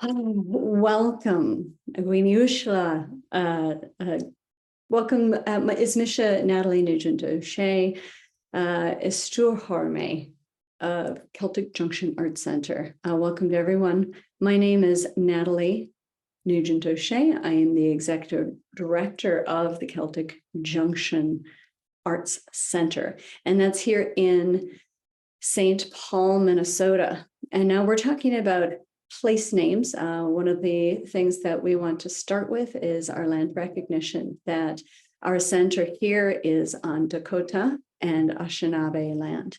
Welcome, Agwiniushla. Welcome, Ismisha Natalie Nugent O'Shea, Isturhorme of Celtic Junction Art Center. Welcome to everyone. My name is Natalie Nugent O'Shea. I am the Executive Director of the Celtic Junction Arts Center, and that's here in St. Paul, Minnesota. And now we're talking about place names. One of the things that we want to start with is our land recognition, that our center here is on Dakota and Anishinaabe land.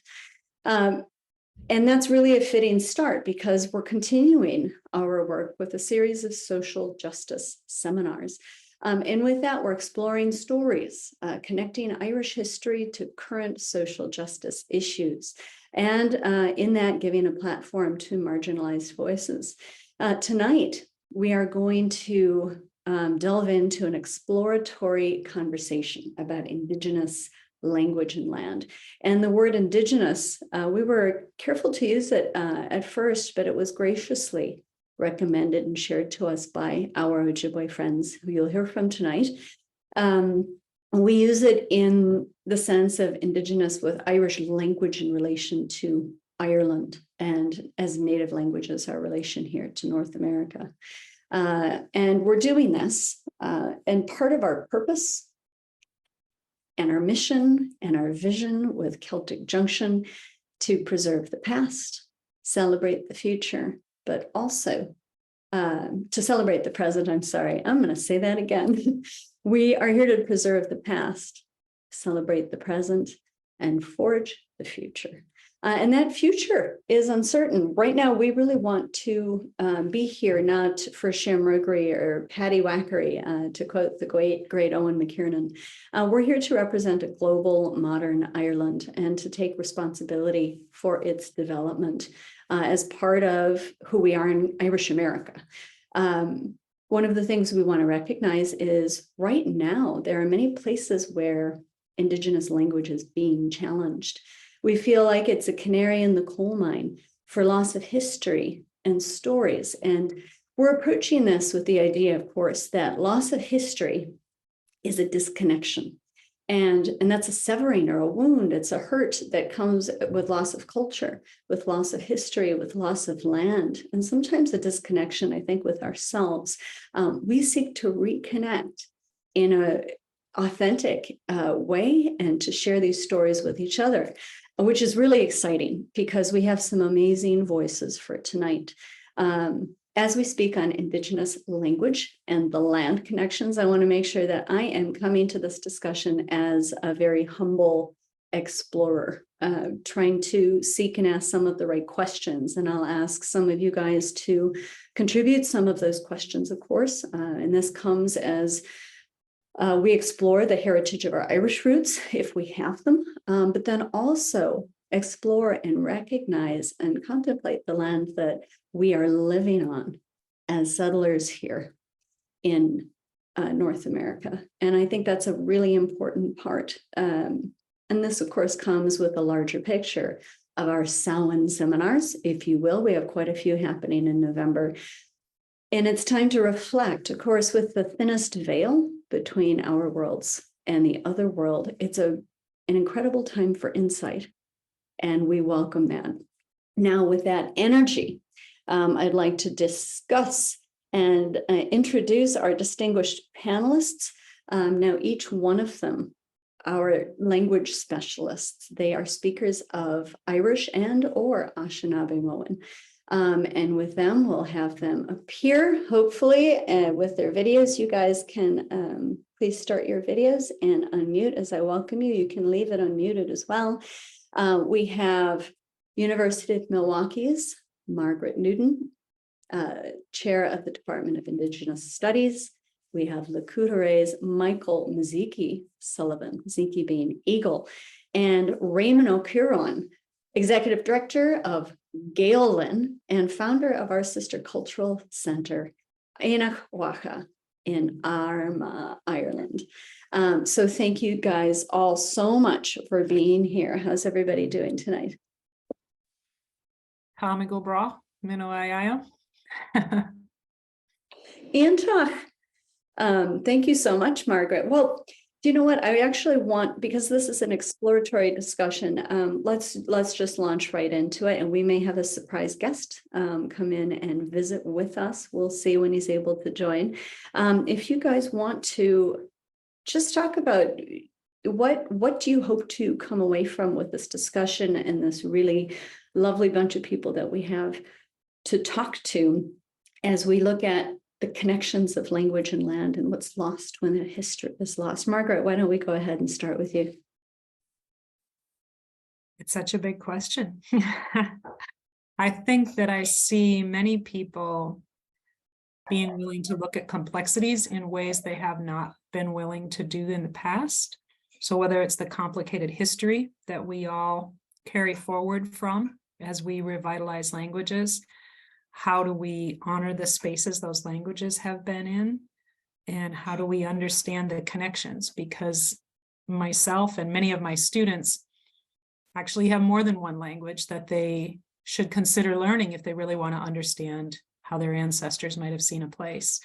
And that's really a fitting start because we're continuing our work with a series of social justice seminars. And with that, we're exploring stories, connecting Irish history to current social justice issues, and in that, giving a platform to marginalized voices. Tonight, we are going to delve into an exploratory conversation about Indigenous language and land. And the word Indigenous, we were careful to use it at first, but it was graciously recommended and shared to us by our Ojibwe friends who you'll hear from tonight. We use it in the sense of Indigenous with Irish language in relation to Ireland, and as native languages, our relation here to North America. And we're doing this, and part of our purpose and our mission and our vision with Celtic Junction to preserve the past, celebrate the future, but also to celebrate the present. I'm going to say that again. We are here to preserve the past, celebrate the present, and forge the future. And that future is uncertain. Right now, we really want to be here, not for shamruggery or paddywhackery, to quote the great Owen McKiernan. We're here to represent a global, modern Ireland and to take responsibility for its development as part of who we are in Irish America. One of the things we want to recognize is right now, there are many places where Indigenous language is being challenged. We feel like it's a canary in the coal mine for loss of history and stories. And we're approaching this with the idea, of course, that loss of history is a disconnection. And that's a severing or a wound. It's a hurt that comes with loss of culture, with loss of history, with loss of land, and sometimes a disconnection, I think, with ourselves. We seek to reconnect in an authentic way and to share these stories with each other, which is really exciting because we have some amazing voices for tonight. As we speak on Indigenous language and the land connections, I want to make sure that I am coming to this discussion as a very humble explorer, trying to seek and ask some of the right questions. And I'll ask some of you guys to contribute some of those questions, of course. And this comes as we explore the heritage of our Irish roots, if we have them, but then also explore and recognize and contemplate the land that we are living on as settlers here in North America. And I think that's a really important part. And this, of course, comes with a larger picture of our Samhain seminars, if you will. We have quite a few happening in November. And it's time to reflect, of course, with the thinnest veil between our worlds and the other world. It's an incredible time for insight, and we welcome that. Now, with that energy, I'd like to discuss and introduce our distinguished panelists. Now, each one of them, our language specialists, they are speakers of Irish and or Anishinaabemowin. And with them, we'll have them appear, hopefully, with their videos. You guys can please start your videos and unmute as I welcome you. You can leave it unmuted as well. We have University of Milwaukee's Margaret Noodin, Chair of the Department of Indigenous Studies. We have Le Couture's Michael Sullivan, Ziki being Eagle, and Réamonn Ó Ciaraín, Executive Director of Gael Linn and founder of our sister cultural center, Aonach Mhaca in Armagh, Ireland. So thank you guys all so much for being here. How's everybody doing tonight? Táimid go bra, Minno. Aonach, thank you so much, Margaret. Well, do you know what? I actually want, because this is an exploratory discussion, let's just launch right into it, and we may have a surprise guest come in and visit with us. We'll see when he's able to join. If you guys want to just talk about what do you hope to come away from with this discussion and this really lovely bunch of people that we have to talk to as we look at the connections of language and land and what's lost when the history is lost. Margaret, why don't we go ahead and start with you? It's such a big question. I think that I see many people being willing to look at complexities in ways they have not been willing to do in the past. So whether it's the complicated history that we all carry forward from as we revitalize languages, how do we honor the spaces those languages have been in? And how do we understand the connections? Because myself and many of my students actually have more than one language that they should consider learning if they really want to understand how their ancestors might have seen a place.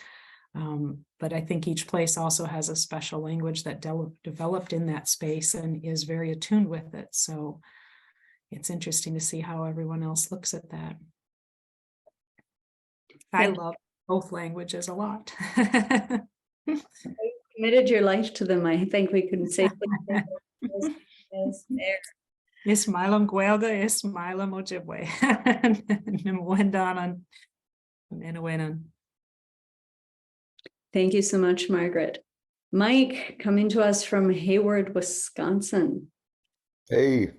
But I think each place also has a special language that developed in that space and is very attuned with it. So it's interesting to see how everyone else looks at that. I love both languages a lot. You committed your life to them. I think we can safely say Is Milam Gaeilge, is Milam Ojibwe. Thank you so much, Margaret. Mike, coming to us from Hayward, Wisconsin. Hey,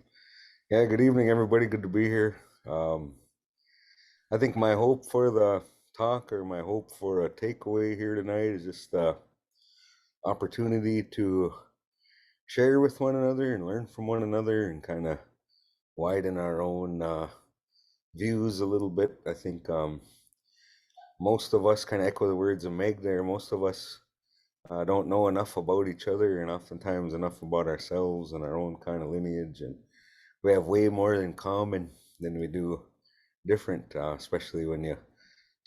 yeah, good evening, everybody. Good to be here. I think my hope for the talk, or my hope for a takeaway here tonight, is just the opportunity to share with one another and learn from one another and kind of widen our own views a little bit. I think most of us, kind of echo the words of Meg there, most of us don't know enough about each other and oftentimes enough about ourselves and our own kind of lineage, and we have way more in common than we do different, especially when you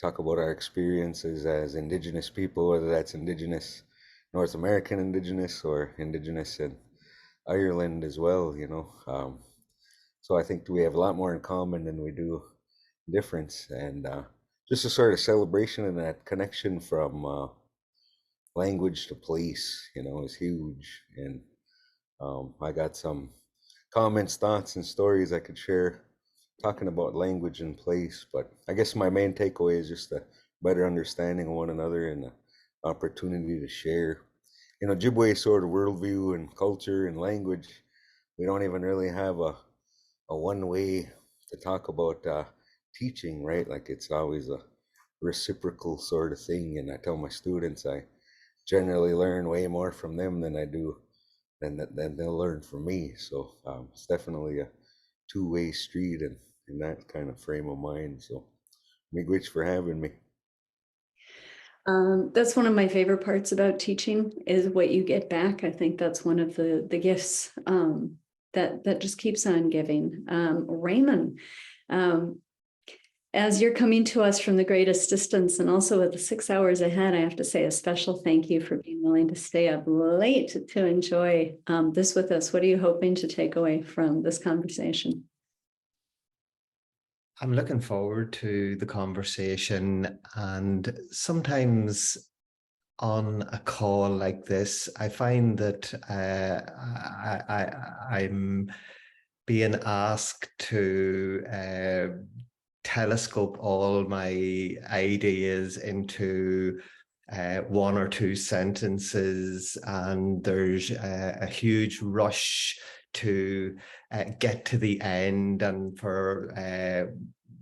talk about our experiences as Indigenous people, whether that's Indigenous North American Indigenous or Indigenous in Ireland as well, you know. So I think we have a lot more in common than we do difference, and just a sort of celebration and that connection from language to place, you know, is huge. And I got some comments, thoughts, and stories I could share talking about language and place, but I guess my main takeaway is just a better understanding of one another and the opportunity to share. You know, Ojibwe sort of worldview and culture and language, we don't even really have a one way to talk about teaching, right? Like it's always a reciprocal sort of thing. And I tell my students I generally learn way more from them than I do than they'll learn from me. So it's definitely a two-way street and in that kind of frame of mind. So miigwech for having me. That's one of my favorite parts about teaching is what you get back. I think that's one of the gifts that just keeps on giving. Réamonn, as you're coming to us from the greatest distance and also with the 6 hours ahead, I have to say a special thank you for being willing to stay up late to enjoy this with us. What are you hoping to take away from this conversation? I'm looking forward to the conversation, and sometimes on a call like this, I find that I'm being asked to telescope all my ideas into one or two sentences, and there's a huge rush to get to the end, and for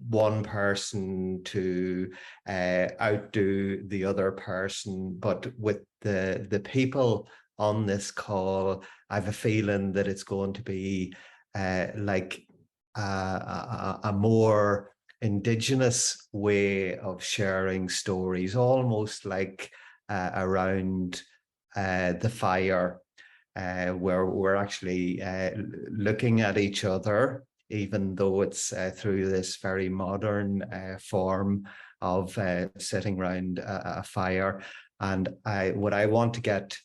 one person to outdo the other person. But with the people on this call, I have a feeling that it's going to be like a more Indigenous way of sharing stories, almost like around the fire, where we're actually looking at each other, even though it's through this very modern form of sitting around a fire. And what I want to get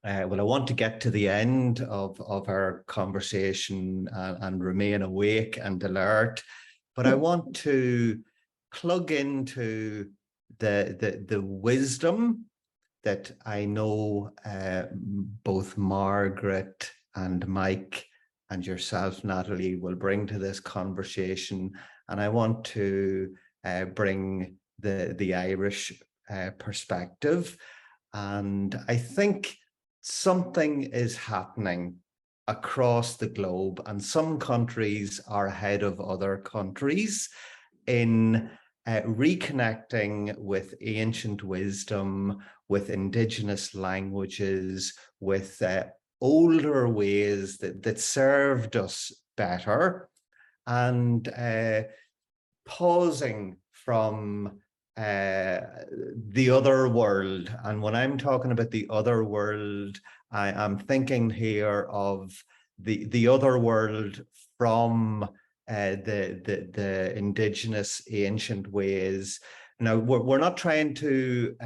to the end of our conversation and remain awake and alert, but I want to plug into the wisdom that I know both Margaret and Mike and yourself, Natalie, will bring to this conversation. And I want to bring the Irish perspective. And I think something is happening across the globe, and some countries are ahead of other countries in reconnecting with ancient wisdom, with Indigenous languages, with older ways that served us better, and pausing from the other world. And when I'm talking about the other world, I am thinking here of the other world from the Indigenous ancient ways. Now, we're not trying to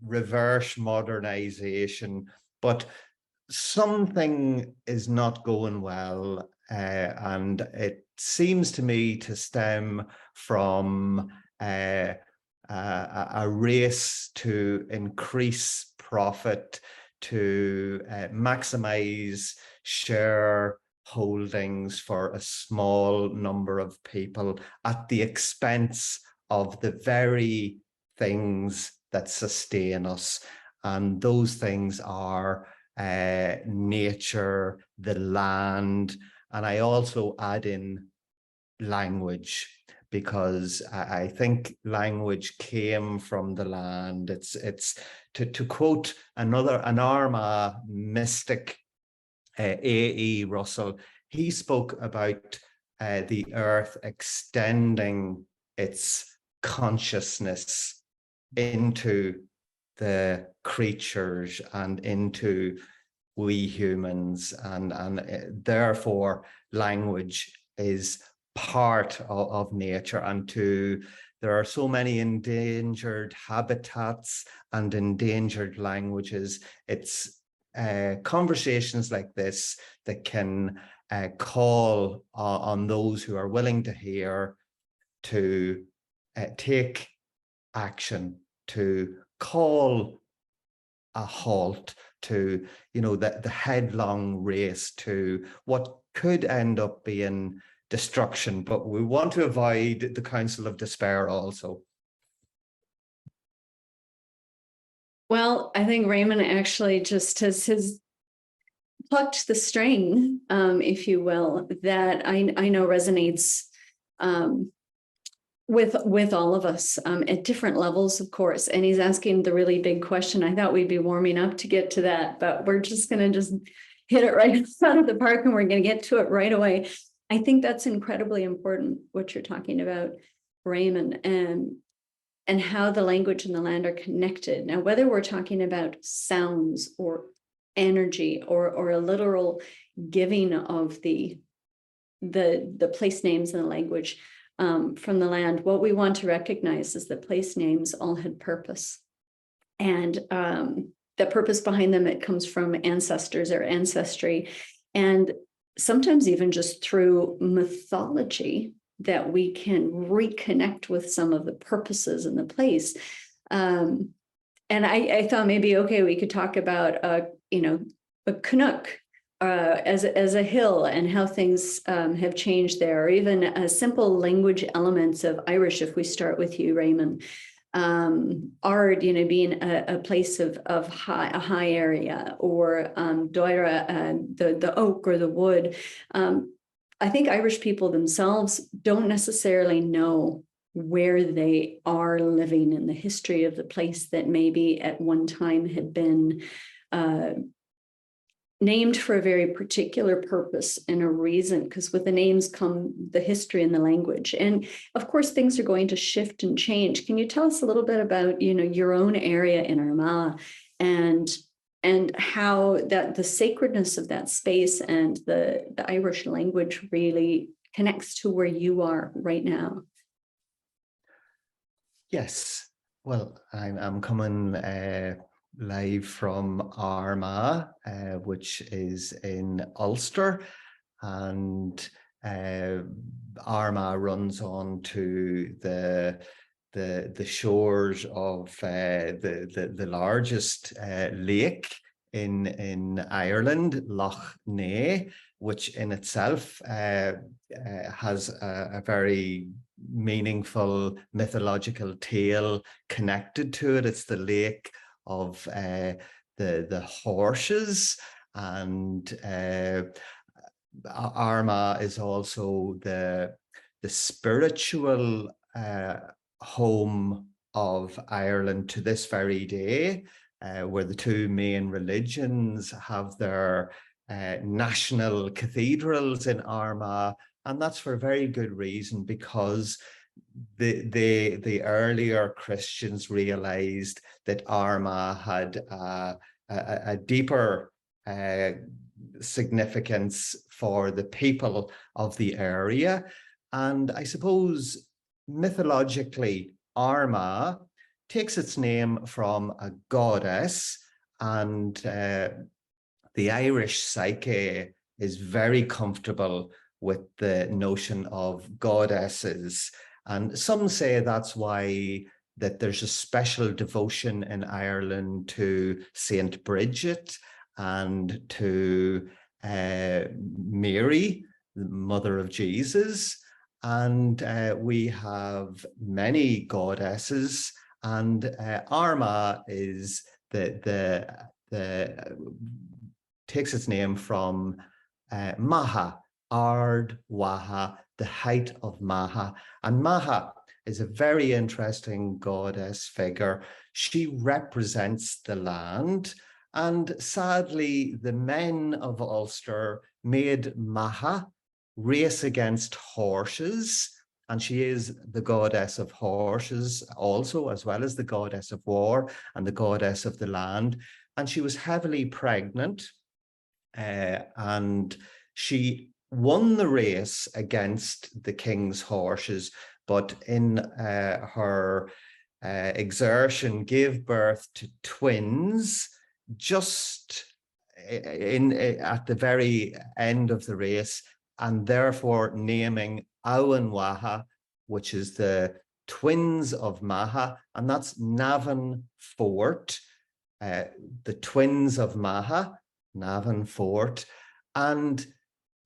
reverse modernization, but something is not going well, and it seems to me to stem from a race to increase profit, to maximize share holdings for a small number of people at the expense of the very things that sustain us. And those things are nature, the land, and I also add in language, because I think language came from the land. It's to quote an Armagh mystic, A.E. Russell, he spoke about the earth extending its consciousness into the creatures and into we humans, and therefore language is part of nature. And there are so many endangered habitats and endangered languages. It's conversations like this that can call on those who are willing to hear to take action, to call a halt to, the headlong race to what could end up being destruction. But we want to avoid the council of despair also. Well, I think Réamonn actually just has plucked the string, if you will, that I know resonates with all of us at different levels, of course. And he's asking the really big question. I thought we'd be warming up to get to that, but we're just going to hit it right out of the park, and we're going to get to it right away. I think that's incredibly important, what you're talking about, Réamonn, and how the language and the land are connected. Now, whether we're talking about sounds or energy or a literal giving of the place names and the language from the land, what we want to recognize is that place names all had purpose, and the purpose behind them, it comes from ancestors or ancestry, and sometimes even just through mythology that we can reconnect with some of the purposes in the place. And I thought maybe, okay, we could talk about a Canuck as a hill and how things have changed there, or even simple language elements of Irish, if we start with you, Réamonn. Ard, being a place of a high area, or Doira, the oak or the wood. I think Irish people themselves don't necessarily know where they are living in the history of the place that maybe at one time had been named for a very particular purpose and a reason, because with the names come the history and the language. And of course, things are going to shift and change. Can you tell us a little bit about, your own area in Armagh, and how that the sacredness of that space and the Irish language really connects to where you are right now? Yes, well, I'm coming live from Armagh, which is in Ulster, and Armagh runs on to the shores of the largest lake in Ireland, Loch Ness, which in itself has a very meaningful mythological tale connected to it. It's the lake of the horses, and Armagh is also the spiritual home of Ireland to this very day, where the two main religions have their national cathedrals in Armagh, and that's for a very good reason, because the earlier Christians realized that Armagh had a deeper significance for the people of the area. And I suppose mythologically, Armagh takes its name from a goddess, and the Irish psyche is very comfortable with the notion of goddesses. And some say that's why that there's a special devotion in Ireland to Saint Bridget and to Mary, the mother of Jesus. And we have many goddesses, and Armagh is takes its name from Maha, Ard Waha, the height of Maha. And Maha is a very interesting goddess figure. She represents the land, and sadly, the men of Ulster made Maha race against horses, and she is the goddess of horses also, as well as the goddess of war and the goddess of the land. And she was heavily pregnant, and she won the race against the king's horses, but in her exertion gave birth to twins just at the very end of the race, and therefore naming Owen Waha, which is the twins of Maha, and that's Navan Fort, the twins of Maha, Navan Fort. And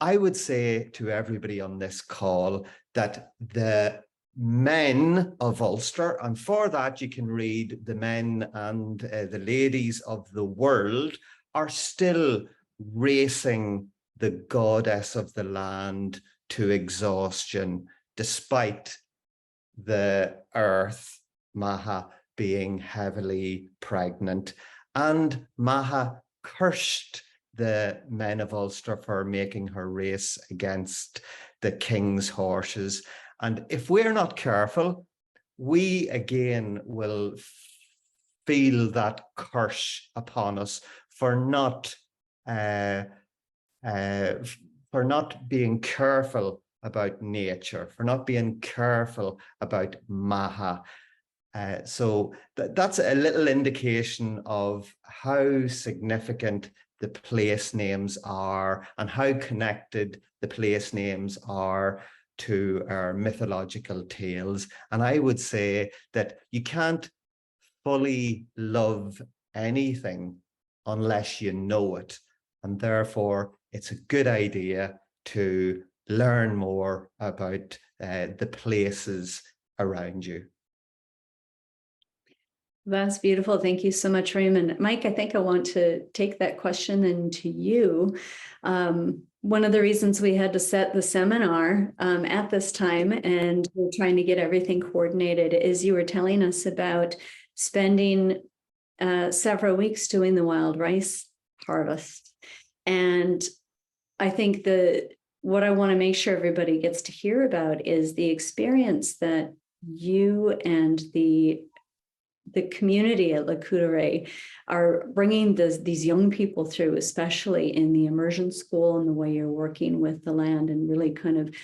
I would say to everybody on this call that the men of Ulster, and for that you can read the men and the ladies of the world, are still racing the goddess of the land to exhaustion, despite the earth, Maha, being heavily pregnant. And Maha cursed the men of Ulster for making her race against the king's horses. And if we're not careful, we again will feel that curse upon us for not being careful about nature, for not being careful about Maha. So that's a little indication of how significant the place names are and how connected the place names are to our mythological tales. And I would say that you can't fully love anything unless you know it. And therefore, it's a good idea to learn more about the places around you. That's beautiful. Thank you so much, Réamonn. Mike, I think I want to take that question into you. One of the reasons we had to set the seminar at this time, and we're trying to get everything coordinated, is you were telling us about spending several weeks doing the wild rice harvest. And I think what I want to make sure everybody gets to hear about is the experience that you and the community at La Courte are bringing these young people through, especially in the immersion school and the way you're working with the land and really kind of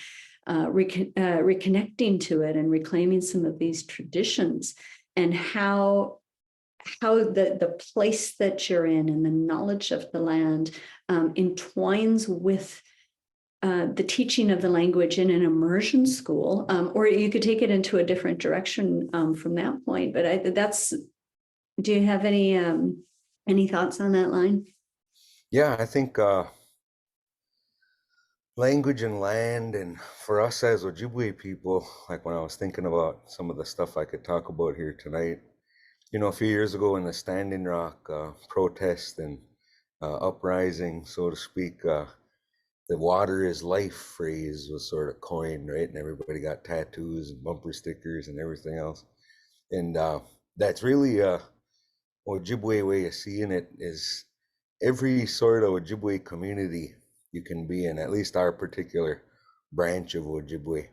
reconnecting to it and reclaiming some of these traditions, and how the place that you're in and the knowledge of the land entwines with the teaching of the language in an immersion school, or you could take it into a different direction from that point. But do you have any thoughts on that line? Yeah, I think language and land, and for us as Ojibwe people, like when I was thinking about some of the stuff I could talk about here tonight, you know, a few years ago in the Standing Rock protest and uprising, so to speak, the water is life phrase was sort of coined, right? And everybody got tattoos and bumper stickers and everything else. And that's really Ojibwe way of seeing it is every sort of Ojibwe community you can be in, at least our particular branch of Ojibwe,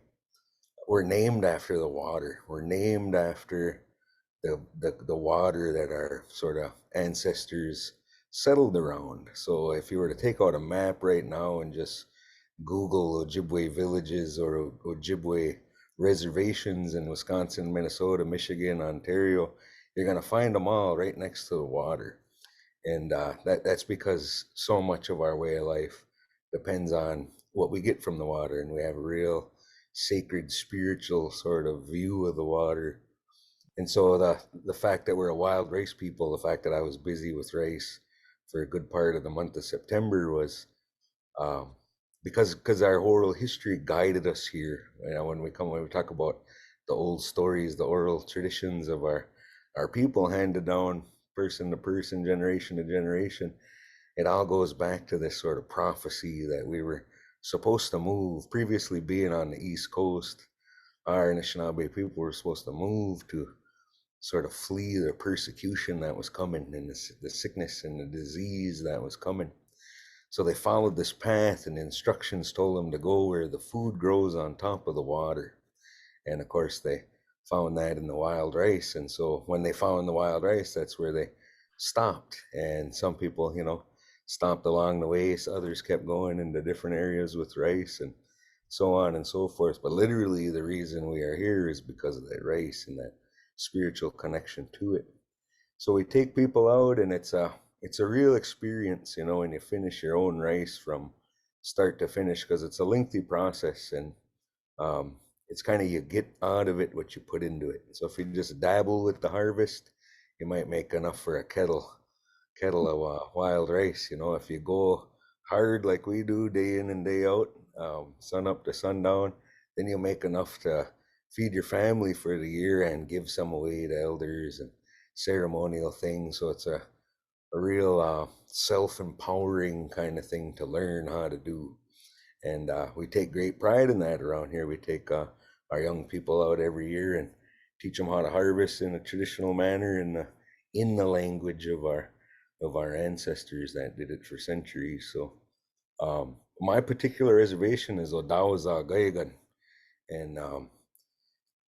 we're named after the water. We're named after the water that our sort of ancestors settled around. So if you were to take out a map right now and just Google Ojibwe villages or Ojibwe reservations in Wisconsin, Minnesota, Michigan, Ontario, you're going to find them all right next to the water. And that's because so much of our way of life depends on what we get from the water. And we have a real sacred, spiritual sort of view of the water. And so the fact that we're a wild rice people, the fact that I was busy with rice for a good part of the month of September was because our oral history guided us here. You know, when we talk about the old stories, the oral traditions of our people handed down person to person, generation to generation, it all goes back to this sort of prophecy that we were supposed to move. Previously being on the East Coast, our Anishinaabe people were supposed to move to sort of flee the persecution that was coming and the sickness and the disease that was coming. So they followed this path, and the instructions told them to go where the food grows on top of the water. And of course they found that in the wild rice. And so when they found the wild rice, that's where they stopped. And some people, you know, stopped along the way. So others kept going into different areas with rice and so on and so forth. But literally the reason we are here is because of that rice and that spiritual connection to it. So we take people out, and it's a real experience, you know, when you finish your own rice from start to finish, because it's a lengthy process, and it's kind of, you get out of it what you put into it. So if you just dabble with the harvest, you might make enough for a kettle of wild rice. You know, if you go hard like we do day in and day out, sun up to sundown, then you'll make enough to feed your family for the year and give some away to elders and ceremonial things. So it's a real self-empowering kind of thing to learn how to do. And we take great pride in that around here. We take our young people out every year and teach them how to harvest in a traditional manner in the language of our ancestors that did it for centuries. So my particular reservation is Gaeilge, and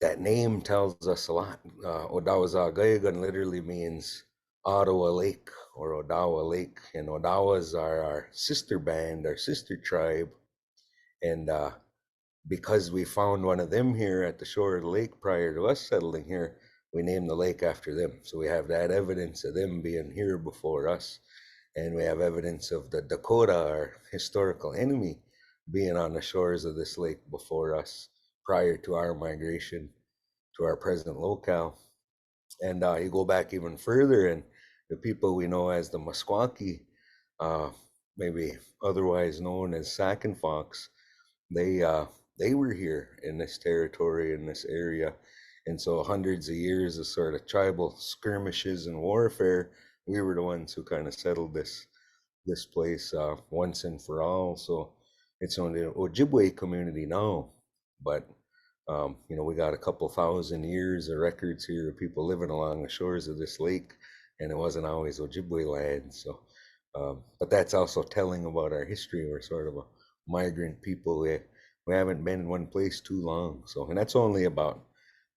that name tells us a lot. Gaeilge literally means Ottawa Lake or Odawa Lake, and Odawas are our sister band, our sister tribe. And because we found one of them here at the shore of the lake prior to us settling here, we named the lake after them. So we have that evidence of them being here before us. And we have evidence of the Dakota, our historical enemy, being on the shores of this lake before us prior to our migration to our present locale. And you go back even further, and the people we know as the Meskwaki, maybe otherwise known as Sac and Fox, they were here in this territory, in this area. And so hundreds of years of sort of tribal skirmishes and warfare, we were the ones who kind of settled this place once and for all. So it's on the Ojibwe community now, but you know, we got a couple thousand years of records here of people living along the shores of this lake, and it wasn't always Ojibwe land. So but that's also telling about our history. We're sort of a migrant people. We haven't been in one place too long. So, and that's only about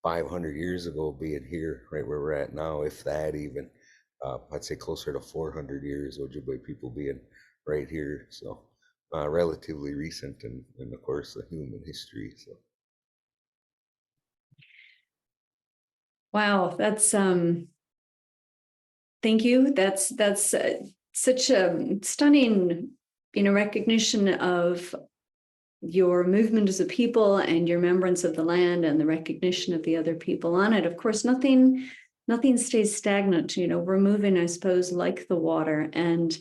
500 years ago being here, right where we're at now, if that even. I'd say closer to 400 years, Ojibwe people being right here. So relatively recent in the course of human history. So. Wow, that's thank you. That's such a stunning, recognition of your movement as a people and your remembrance of the land and the recognition of the other people on it. Of course, nothing stays stagnant. We're moving, I suppose, like the water. And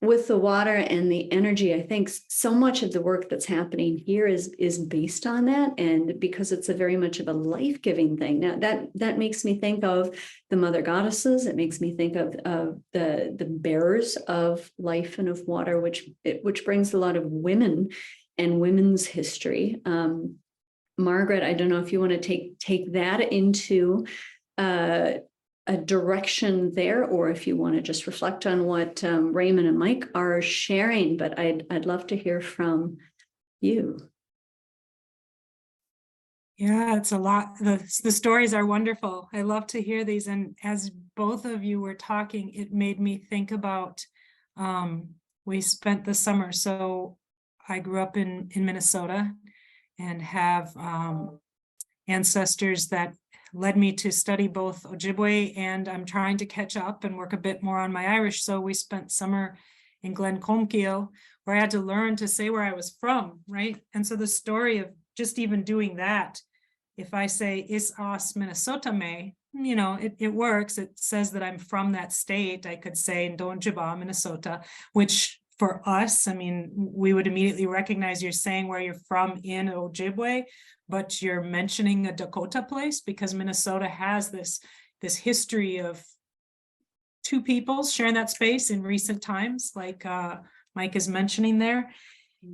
with the water and the energy, I think so much of the work that's happening here is based on that. And because it's a very much of a life-giving thing. Now that makes me think of the mother goddesses. It makes me think of the bearers of life and of water, which brings a lot of women and women's history. Margaret, I don't know if you want to take that into a direction there, or if you want to just reflect on what Réamonn and Mike are sharing, but I'd love to hear from you. Yeah, it's a lot. The stories are wonderful. I love to hear these. And as both of you were talking, it made me think about, we spent the summer. So I grew up in Minnesota and have ancestors that led me to study both Ojibwe, and I'm trying to catch up and work a bit more on my Irish. So we spent summer in Glencomkiel, where I had to learn to say where I was from, right? And so the story of just even doing that, if I say is os Minnesota me, it works. It says that I'm from that state. I could say Ndonjiba, Minnesota, which for us, I mean, we would immediately recognize you're saying where you're from in Ojibwe, but you're mentioning a Dakota place because Minnesota has this history of two peoples sharing that space in recent times, like Mike is mentioning there.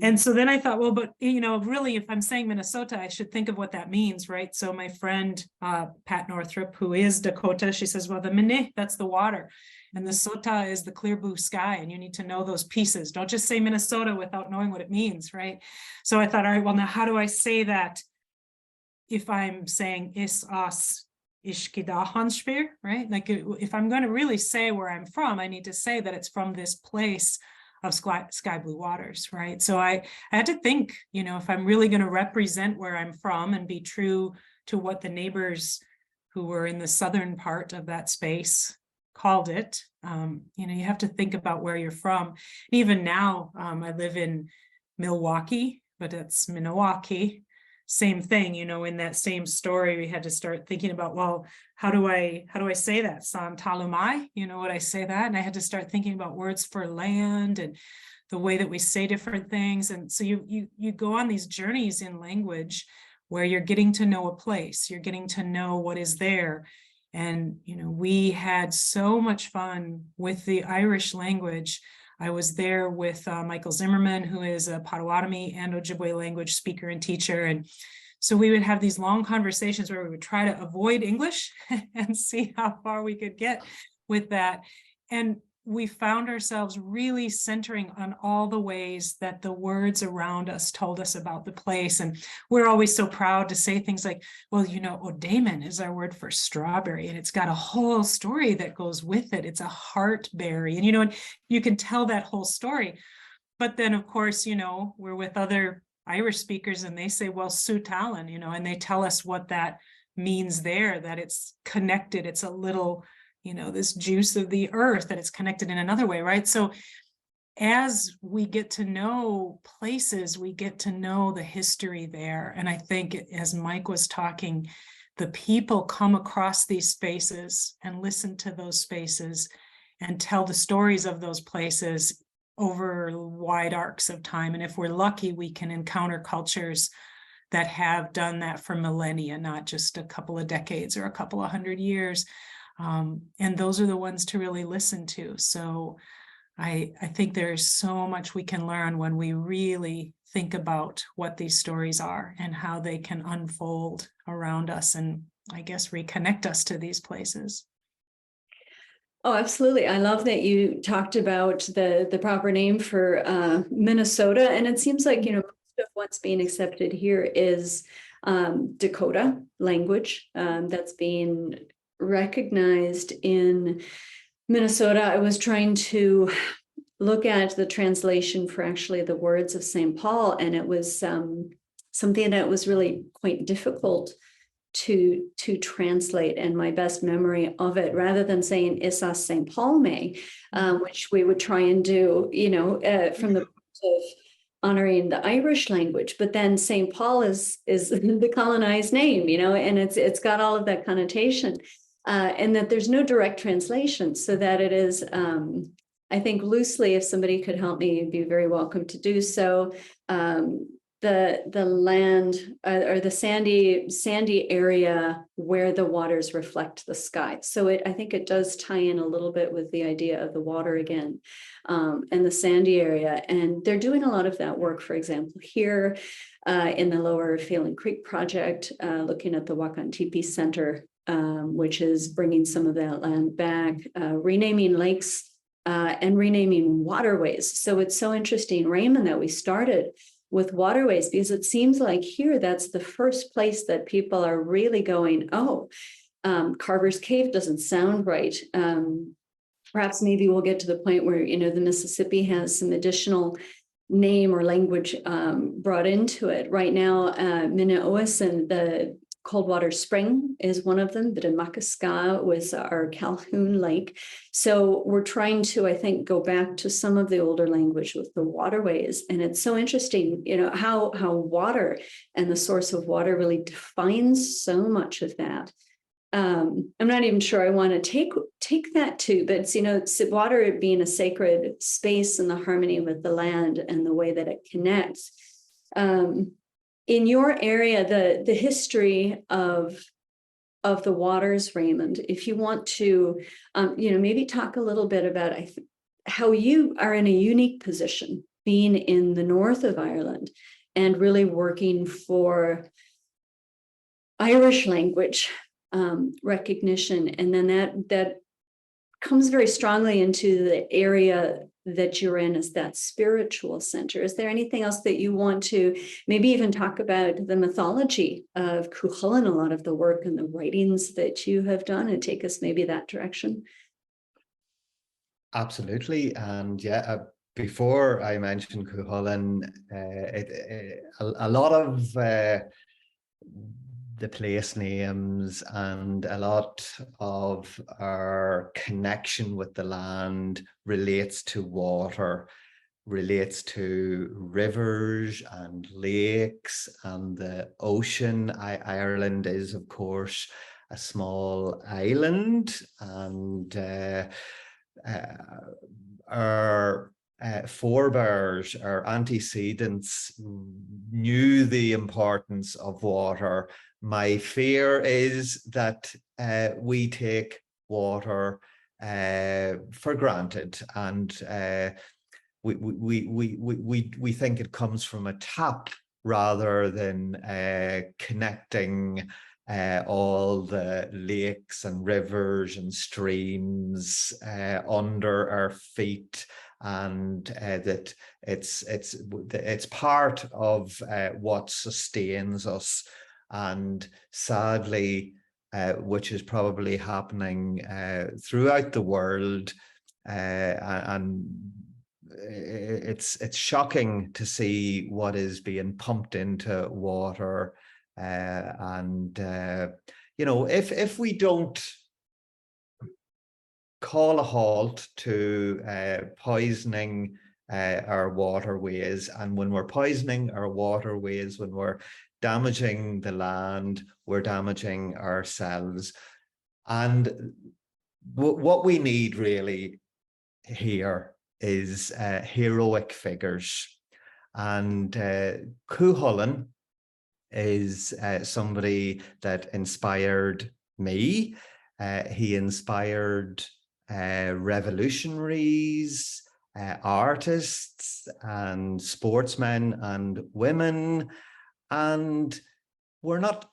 And so then I thought, well, but, really, if I'm saying Minnesota, I should think of what that means, right? So my friend, Pat Northrup, who is Dakota, she says, well, the Minne, that's the water. And the Sota is the clear blue sky. And you need to know those pieces. Don't just say Minnesota without knowing what it means, right? So I thought, all right, well, now how do I say that if I'm saying is os ishkida hanspir, right? Like if I'm going to really say where I'm from, I need to say that it's from this place of sky blue waters, right? So I had to think, if I'm really going to represent where I'm from and be true to what the neighbors who were in the southern part of that space called it, you have to think about where you're from. And even now, I live in Milwaukee, but it's Milwaukee. Same thing, in that same story, we had to start thinking about, well, how do I say that? San Talumai, would I say that? And I had to start thinking about words for land and the way that we say different things. And so you go on these journeys in language where you're getting to know a place, you're getting to know what is there. And, we had so much fun with the Irish language. I was there with Michael Zimmerman, who is a Potawatomi and Ojibwe language speaker and teacher. And so we would have these long conversations where we would try to avoid English and see how far we could get with that. And we found ourselves really centering on all the ways that the words around us told us about the place. And we're always so proud to say things like, well, Odamen is our word for strawberry, and it's got a whole story that goes with it. It's a heartberry. And, and you can tell that whole story. But then, of course, we're with other Irish speakers and they say, well, Sutalan, and they tell us what that means there, that it's connected. It's a little, this juice of the earth, that it's connected in another way, right? So as we get to know places, we get to know the history there. And I think, as Mike was talking, the people come across these spaces and listen to those spaces and tell the stories of those places over wide arcs of time. And if we're lucky, we can encounter cultures that have done that for millennia, not just a couple of decades or a couple of 100 years. And those are the ones to really listen to. So I think there's so much we can learn when we really think about what these stories are and how they can unfold around us and, I guess, reconnect us to these places. Oh, absolutely. I love that you talked about the proper name for Minnesota. And it seems like, most of what's being accepted here is Dakota language that's being recognized in Minnesota. I was trying to look at the translation for actually the words of St. Paul, and it was something that was really quite difficult to translate. And my best memory of it, rather than saying Isas St. Paul may, which we would try and do, from the point of honoring the Irish language, but then St. Paul is the colonized name, and it's got all of that connotation, and that there's no direct translation, so that it is, I think loosely, if somebody could help me, you'd be very welcome to do so. The land or the sandy area where the waters reflect the sky. So I think it does tie in a little bit with the idea of the water again, and the sandy area. And they're doing a lot of that work, for example, here in the Lower Phelan Creek project, looking at the Wakantipi Center, which is bringing some of that land back, renaming lakes and renaming waterways. So it's so interesting, Réamonn, that we started with waterways, because it seems like here that's the first place that people are really going, Carver's Cave doesn't sound right. Perhaps maybe we'll get to the point where, the Mississippi has some additional name or language brought into it. Right now, Minneowasin, the Coldwater Spring is one of them, but in Makaska was our Calhoun Lake. So we're trying to, I think, go back to some of the older language with the waterways. And it's so interesting, how water and the source of water really defines so much of that. I'm not even sure I want to take that too, but it's, water being a sacred space and the harmony with the land and the way that it connects. In your area, the history of the waters, Réamonn, if you want to, maybe talk a little bit about how you are in a unique position, being in the north of Ireland and really working for Irish language recognition, and then that comes very strongly into the area that you're in as that spiritual center. Is there anything else that you want to maybe even talk about the mythology of Cuchulainn, a lot of the work and the writings that you have done, and take us maybe that direction? Absolutely. And before I mentioned Cuchulainn, a lot of the place names and a lot of our connection with the land relates to water, relates to rivers and lakes and the ocean. Ireland is, of course, a small island, and our forebears, our antecedents, knew the importance of water. My fear is that we take water for granted, and we think it comes from a tap rather than connecting all the lakes and rivers and streams under our feet, and that it's part of what sustains us. And sadly, which is probably happening throughout the world, and it's shocking to see what is being pumped into water, and if we don't call a halt to poisoning our waterways, and when we're poisoning our waterways, when we're damaging the land, we're damaging ourselves. And what we need really here is heroic figures. And Cuchulainn is somebody that inspired me. He inspired revolutionaries, artists and sportsmen and women. And we're not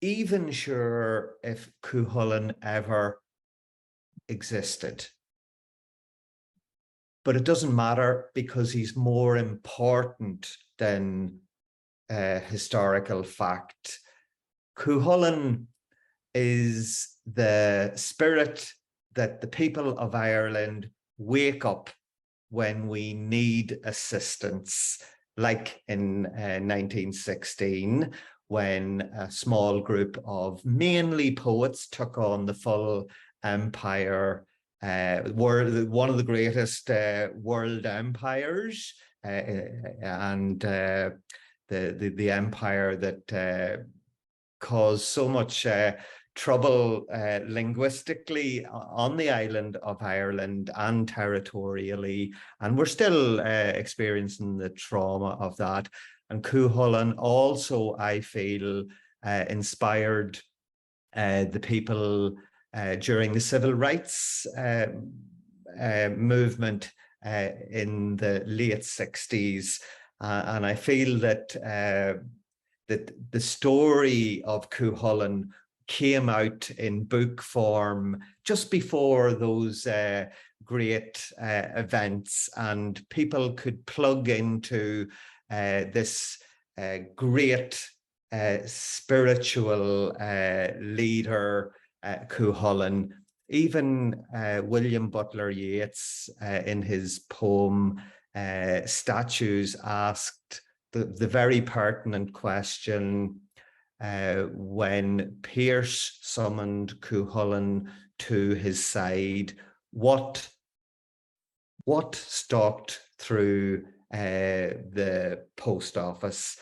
even sure if Cuchulainn ever existed. But it doesn't matter, because he's more important than historical fact. Cuchulainn is the spirit that the people of Ireland wake up when we need assistance, like in 1916, when a small group of mainly poets took on the full empire, one of the greatest world empires, and the empire that caused so much trouble linguistically on the island of Ireland and territorially, and we're still experiencing the trauma of that. And Cuchulainn also, I feel, inspired the people during the civil rights movement in the late 60s. And I feel that that the story of Cuchulainn came out in book form just before those great events, and people could plug into this great spiritual leader, Cuchulainn. Even William Butler Yeats in his poem Statues asked the very pertinent question when Pearse summoned Cuchulainn to his side, what stalked through the post office?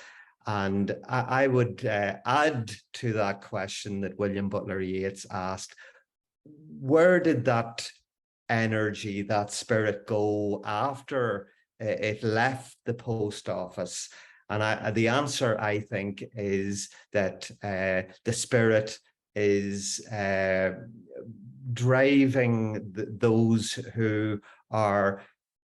And I would add to that question that William Butler Yeats asked, where did that energy, that spirit go after it left the post office? And the answer, I think, is that the spirit is driving those who are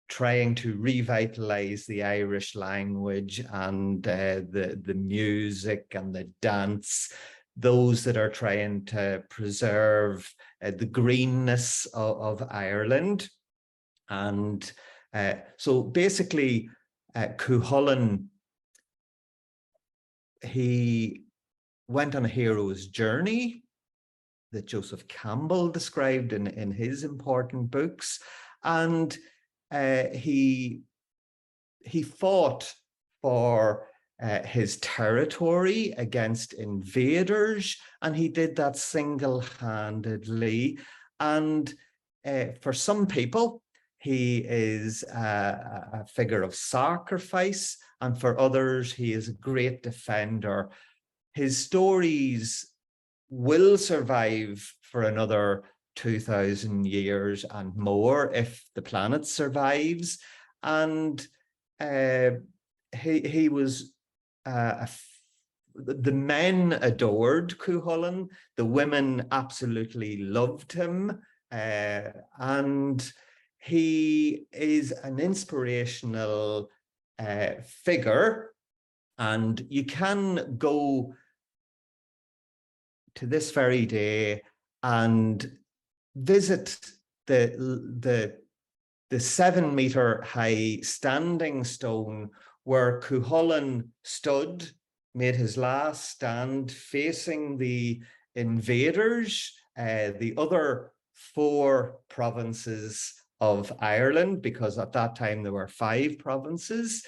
trying to revitalize the Irish language and the music and the dance, those that are trying to preserve the greenness of Ireland. And so basically, Cuchulainn, he went on a hero's journey that Joseph Campbell described in his important books, and he fought for his territory against invaders, and he did that single-handedly. And for some people, he is a figure of sacrifice, and for others, he is a great defender. His stories will survive for another 2,000 years and more if the planet survives. And he was the men adored Cuchulainn, the women absolutely loved him, and he is an inspirational figure. And you can go to this very day and visit the 7-meter high standing stone where Cuchulainn stood, made his last stand facing the invaders, the other 4 provinces of Ireland, because at that time there were 5 provinces.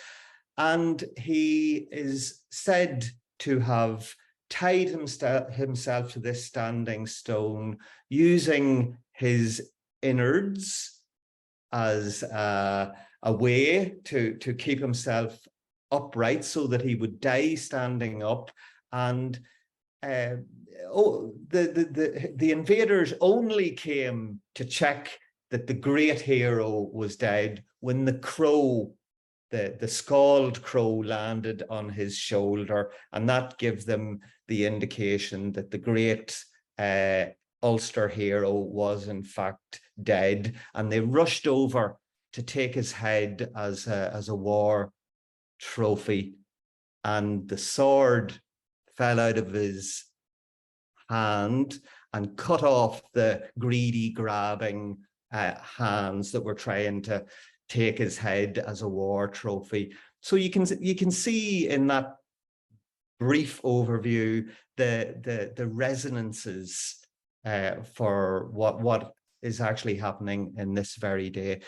And he is said to have tied himself to this standing stone using his innards as a way to keep himself upright so that he would die standing up. And the invaders only came to check that the great hero was dead when the crow, the scald crow, landed on his shoulder, and that gives them the indication that the great Ulster hero was in fact dead, and they rushed over to take his head as a war trophy. And the sword fell out of his hand and cut off the greedy, grabbing hands that were trying to take his head as a war trophy. So you can see in that brief overview the resonances for what is actually happening in this very day.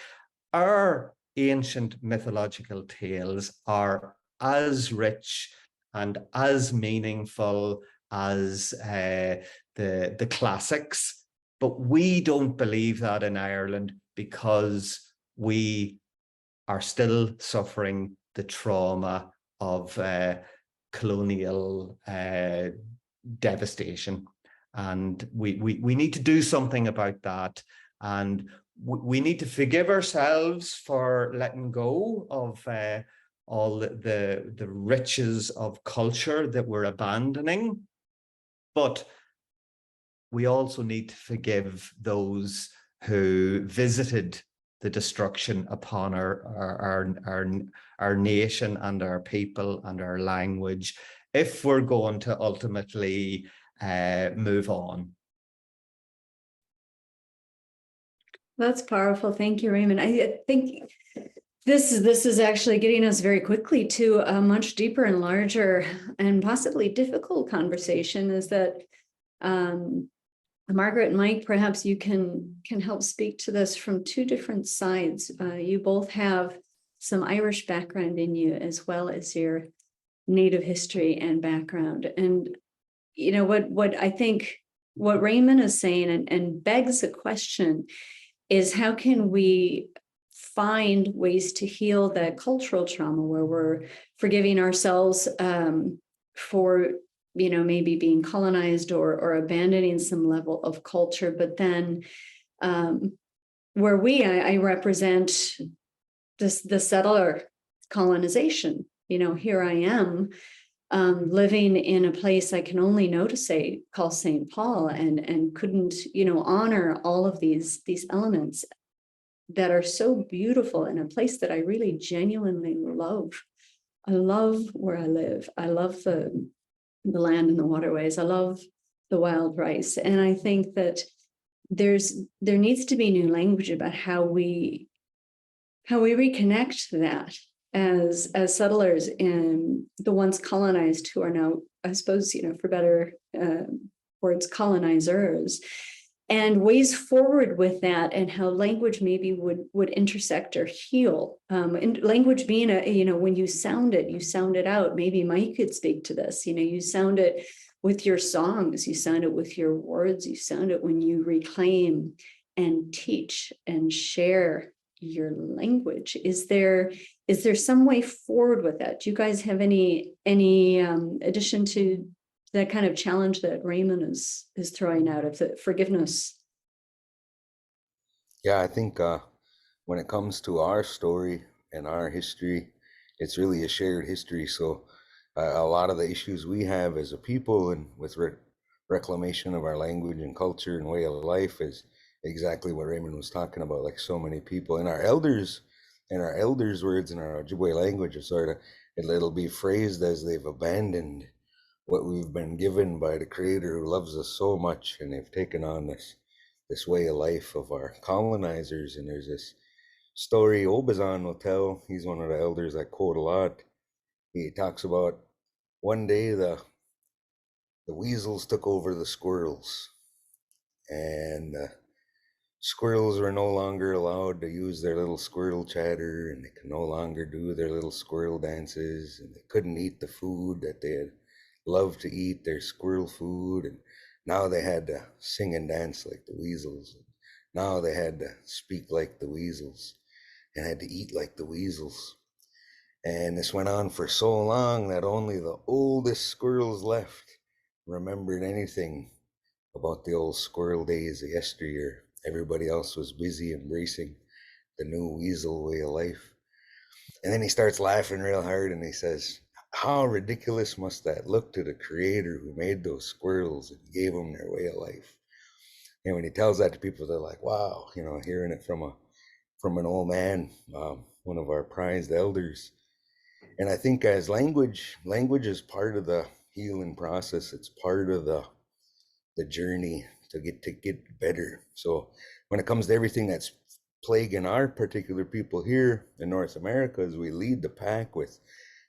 Our ancient mythological tales are as rich and as meaningful as the classics, but we don't believe that in Ireland because we are still suffering the trauma of colonial devastation. And we need to do something about that. And we need to forgive ourselves for letting go of all the riches of culture that we're abandoning. But we also need to forgive those who visited the destruction upon our nation and our people and our language, if we're going to ultimately move on. That's powerful. Thank you, Réamonn. I think this is actually getting us very quickly to a much deeper and larger and possibly difficult conversation. Is that Margaret and Mike, perhaps you can help speak to this from two different sides. You both have some Irish background in you, as well as your Native history and background. And you know what I think what Réamonn is saying and begs the question is, how can we find ways to heal that cultural trauma where we're forgiving ourselves for maybe being colonized or abandoning some level of culture, but then where I represent the settler colonization. Here I am living in a place I can only know to call St. Paul, and couldn't honor all of these elements that are so beautiful in a place that I really genuinely love. I love where I live. I love the land and the waterways. I love the wild rice. And I think that there needs to be new language about how we reconnect that as settlers in the once colonized, who are now, I suppose, for better words, colonizers, and ways forward with that, and how language maybe would intersect or heal. And language being when you sound it out. Maybe Mike could speak to this. You sound it with your songs, you sound it with your words, you sound it when you reclaim and teach and share your language. Is there some way forward with that? Do you guys have any addition to that kind of challenge that Réamonn is throwing out of the forgiveness? Yeah, I think when it comes to our story and our history, it's really a shared history. So a lot of the issues we have as a people and with reclamation of our language and culture and way of life is exactly what Réamonn was talking about. Like so many people and our elders words in our Ojibwe language are sort of, it'll be phrased as they've abandoned what we've been given by the Creator who loves us so much, and they've taken on this way of life of our colonizers. And there's this story Obazan will tell. He's one of the elders I quote a lot. He talks about one day the weasels took over the squirrels, and the squirrels were no longer allowed to use their little squirrel chatter, and they could no longer do their little squirrel dances, and they couldn't eat the food that they had loved to eat, their squirrel food. And now they had to sing and dance like the weasels. Now they had to speak like the weasels and had to eat like the weasels. And this went on for so long that only the oldest squirrels left remembered anything about the old squirrel days of yesteryear. Everybody else was busy embracing the new weasel way of life. And then he starts laughing real hard and he says, how ridiculous must that look to the Creator who made those squirrels and gave them their way of life? And when he tells that to people, they're like, wow, hearing it from an old man, one of our prized elders. And I think as language is part of the healing process. It's part of the journey to get better. So when it comes to everything that's plaguing our particular people here in North America, is we lead the pack with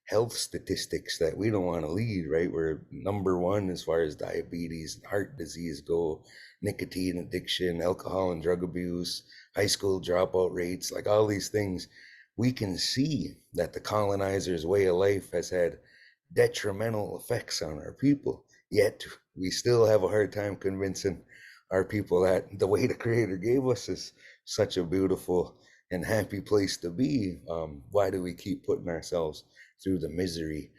health statistics that we don't want to lead, right? We're number one as far as diabetes and heart disease go, nicotine addiction, alcohol and drug abuse, high school dropout rates, like all these things. we can see that the colonizers' way of life has had detrimental effects on our people, yet we still have a hard time convincing our people that the way the Creator gave us is such a beautiful and happy place to be. Why do we keep putting ourselves through the misery?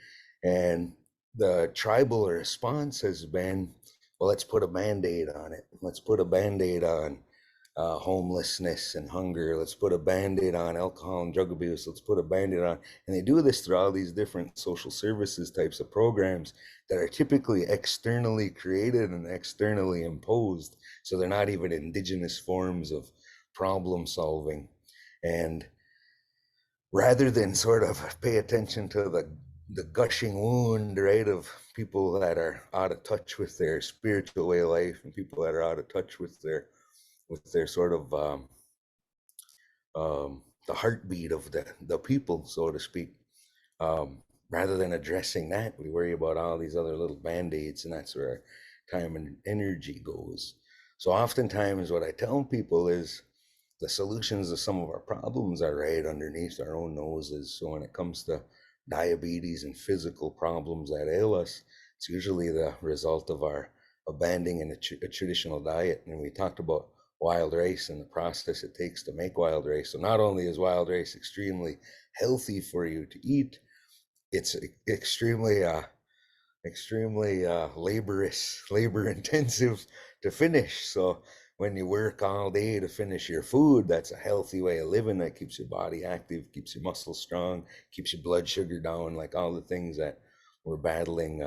And the tribal response has been, well, let's put a Band-Aid on it. Let's put a Band-Aid on homelessness and hunger. Let's put a Band-Aid on alcohol and drug abuse. Let's put a Band-Aid on. And they do this through all these different social services types of programs that are typically externally created and externally imposed. So they're not even Indigenous forms of problem solving. And rather than sort of pay attention to the gushing wound, right, of people that are out of touch with their spiritual way of life and people that are out of touch with their sort of the heartbeat of the people, so to speak. Rather than addressing that, we worry about all these other little Band-Aids, and that's where our time and energy goes. So oftentimes what I tell people is the solutions to some of our problems are right underneath our own noses. So when it comes to diabetes and physical problems that ail us, it's usually the result of our abandoning a traditional diet. And we talked about wild rice and the process it takes to make wild rice. So not only is wild rice extremely healthy for you to eat, it's extremely labor intensive to finish. So when you work all day to finish your food, that's a healthy way of living that keeps your body active, keeps your muscles strong, keeps your blood sugar down, like all the things that we're battling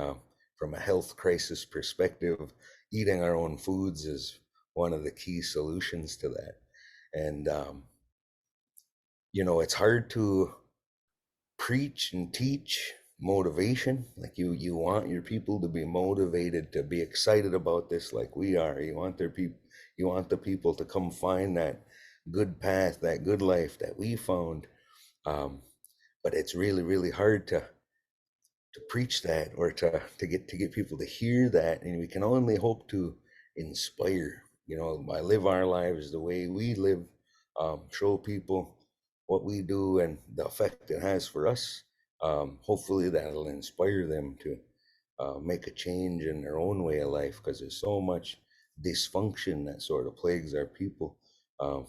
from a health crisis perspective. Eating our own foods is one of the key solutions to that. And it's hard to preach and teach motivation. Like you want your people to be motivated, to be excited about this like we are. You want the people to come find that good path, that good life that we found. But it's really, really hard to preach that, or to get people to hear that. And we can only hope to inspire, by live our lives the way we live, show people what we do and the effect it has for us. Hopefully that'll inspire them to make a change in their own way of life, because there's so much dysfunction that sort of plagues our people,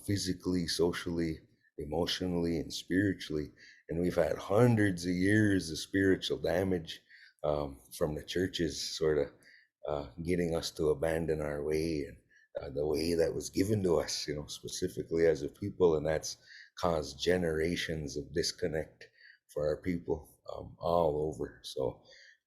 physically, socially, emotionally, and spiritually. And we've had hundreds of years of spiritual damage from the churches sort of getting us to abandon our way and the way that was given to us, specifically as a people. And that's caused generations of disconnect for our people all over. So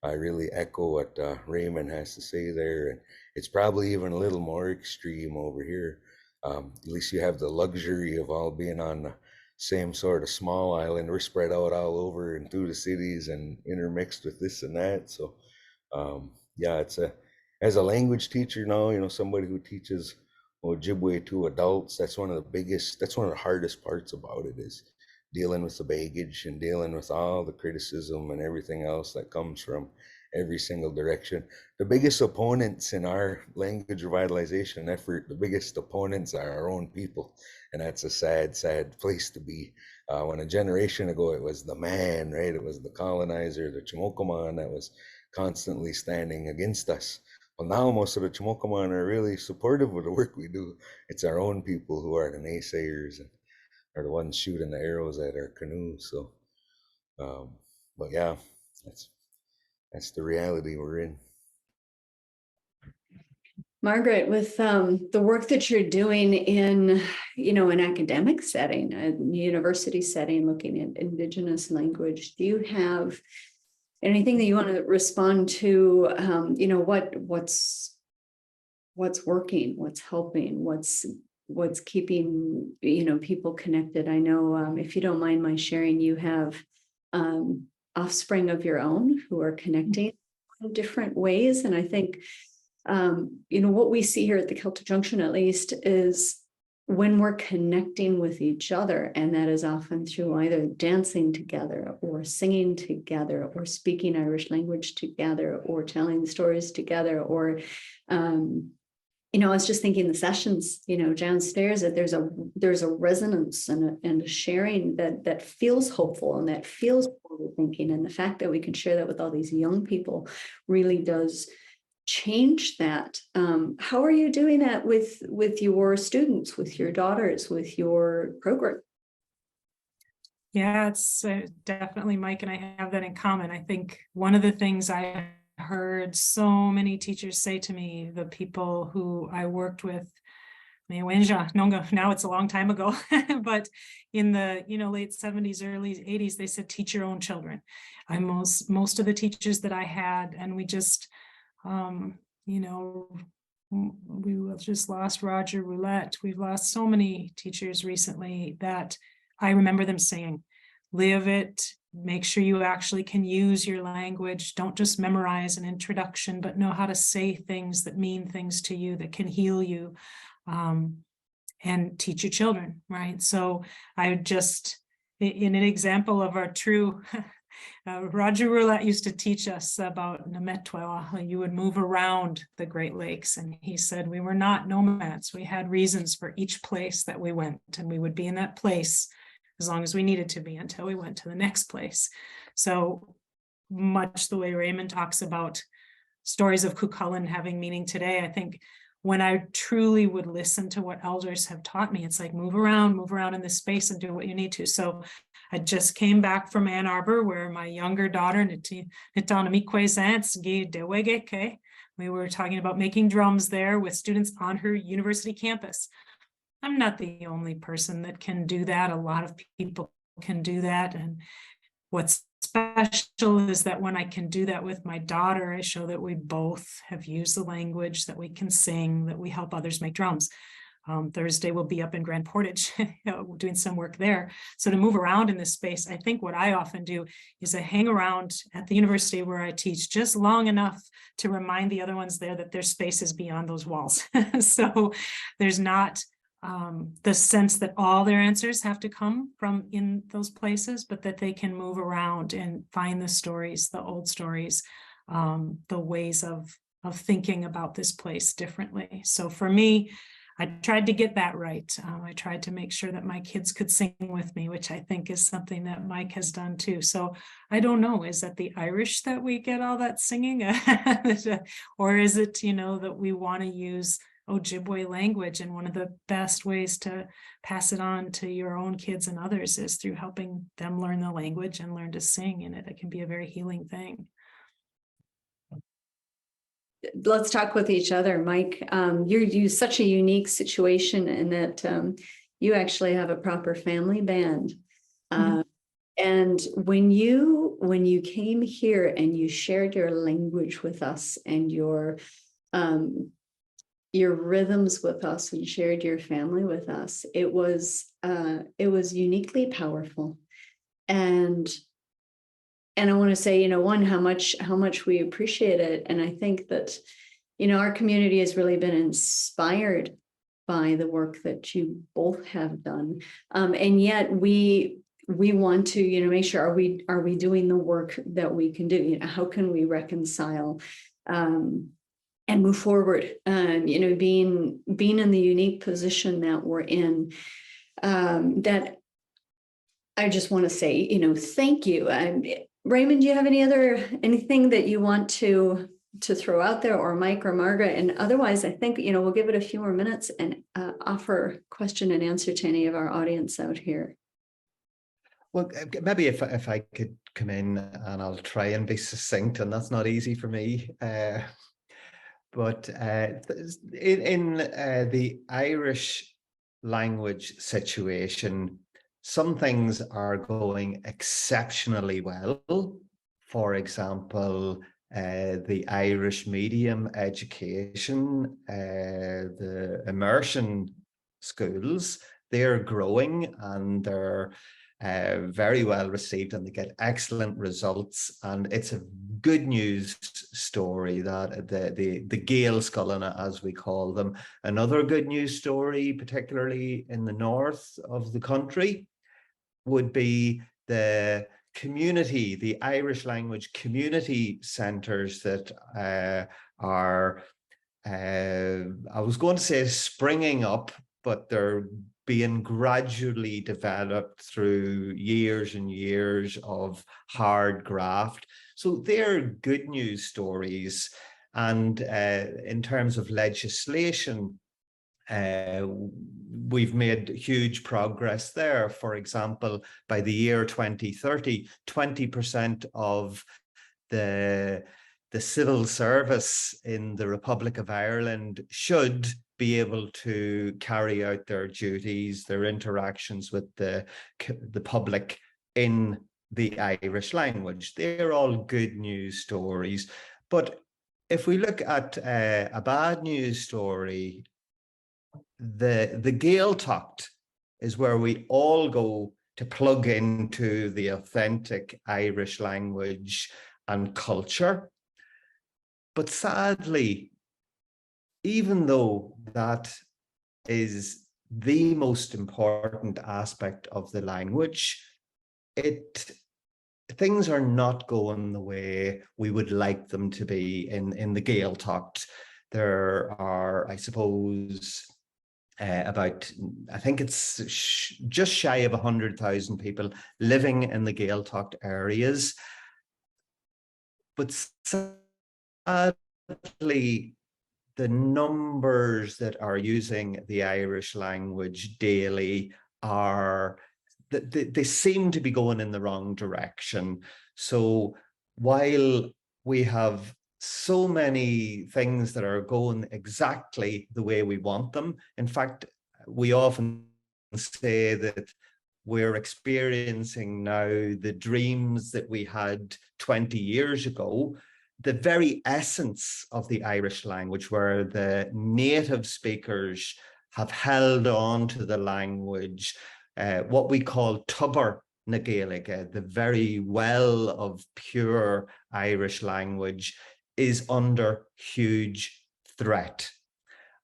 I really echo what Réamonn has to say there. And it's probably even a little more extreme over here. At least you have the luxury of all being on the same sort of small island. We're spread out all over and through the cities and intermixed with this and that. So yeah, as a language teacher now, somebody who teaches Ojibwe to adults, that's one of the hardest parts about it, is dealing with the baggage and dealing with all the criticism and everything else that comes from every single direction. The biggest opponents in our language revitalization effort, the biggest opponents are our own people. And that's a sad, sad place to be. When a generation ago, it was the man, right? It was the colonizer, the Chimokaman, that was constantly standing against us. Well, now most of the Chimokaman are really supportive of the work we do. It's our own people who are the naysayers and are the ones shooting the arrows at our canoe. So, but yeah, that's the reality we're in. Margaret, with the work that you're doing in, an academic setting, a university setting, looking at Indigenous language, do you have anything that you want to respond to? What's working, what's helping, what's keeping people connected? I know, if you don't mind my sharing, you have offspring of your own who are connecting in different ways, and I think what we see here at the Celtic Junction, at least, is when we're connecting with each other, and that is often through either dancing together or singing together or speaking Irish language together or telling stories together or I was just thinking the sessions, downstairs, that there's a resonance and a sharing that feels hopeful and that feels forward thinking. And the fact that we can share that with all these young people really does change that. How are you doing that with your students, with your daughters, with your program? Yeah, it's definitely Mike and I have that in common. I think one of the things I heard so many teachers say to me, the people who I worked with, now it's a long time ago, but in the late 70s, early 80s, they said, teach your own children. Most of the teachers that I had, and we just, we just lost Roger Roulette. We've lost so many teachers recently that I remember them saying, live it, make sure you actually can use your language. Don't just memorize an introduction, but know how to say things that mean things to you, that can heal you, and teach your children, right? So I just, in an example of our true, Roger Roulette used to teach us about Nametwa. You would move around the Great Lakes. And he said, we were not nomads. We had reasons for each place that we went, and we would be in that place as long as we needed to be until we went to the next place. So much the way Réamonn talks about stories of Cuchulainn having meaning today, I think when I truly would listen to what elders have taught me, it's like move around in this space and do what you need to. So I just came back from Ann Arbor, where my younger daughter, we were talking about making drums there with students on her university campus. I'm not the only person that can do that. A lot of people can do that. And what's special is that when I can do that with my daughter, I show that we both have used the language, that we can sing, that we help others make drums. Thursday we'll be up in Grand Portage doing some work there. So to move around in this space, I think what I often do is I hang around at the university where I teach just long enough to remind the other ones there that their space is beyond those walls. So there's not the sense that all their answers have to come from in those places, but that they can move around and find the stories, the old stories, the ways of thinking about this place differently. So for me, I tried to get that right. I tried to make sure that my kids could sing with me, which I think is something that Mike has done too. So I don't know, is that the Irish that we get all that singing? Or is it, that we want to use Ojibwe language, and one of the best ways to pass it on to your own kids and others is through helping them learn the language and learn to sing in it. It can be a very healing thing. Let's talk with each other, Mike. You're such a unique situation in that you actually have a proper family band. And when you came here and you shared your language with us and your rhythms with us and shared your family with us, it was uniquely powerful. And I want to say, one, how much we appreciate it. And I think that, our community has really been inspired by the work that you both have done. And yet we want to, make sure, are we doing the work that we can do? How can we reconcile and move forward? Being in the unique position that we're in, that I just want to say, thank you. Réamonn, do you have anything that you want to throw out there, or Mike or Margaret? And otherwise, I think, we'll give it a few more minutes and offer question and answer to any of our audience out here. Well, maybe if I could come in, and I'll try and be succinct, and that's not easy for me. But in the Irish language situation, some things are going exceptionally well. For example, the Irish medium education, the immersion schools, they're growing and they're very well received, and they get excellent results. And it's a good news story that the Gael Scoilina, as we call them. Another good news story, particularly in the north of the country, would be the community, the Irish language community centres that are I was going to say springing up, but they're being gradually developed through years and years of hard graft. So they're good news stories. And in terms of legislation, we've made huge progress there. For example, by the year 2030, 20% of the civil service in the Republic of Ireland should be able to carry out their duties, their interactions with the public in the Irish language. They're all good news stories. But if we look at a bad news story, the Gaeltacht is where we all go to plug into the authentic Irish language and culture. But sadly, even though that is the most important aspect of the language, things are not going the way we would like them to be in the Gaeltacht. There are, I suppose, about, I think it's just shy of 100,000 people living in the Gaeltacht areas. But sadly, the numbers that are using the Irish language daily they seem to be going in the wrong direction. So while we have so many things that are going exactly the way we want them, in fact, we often say that we're experiencing now the dreams that we had 20 years ago. The very essence of the Irish language, where the native speakers have held on to the language, what we call tubar na Gaeilge, the very well of pure Irish language, is under huge threat.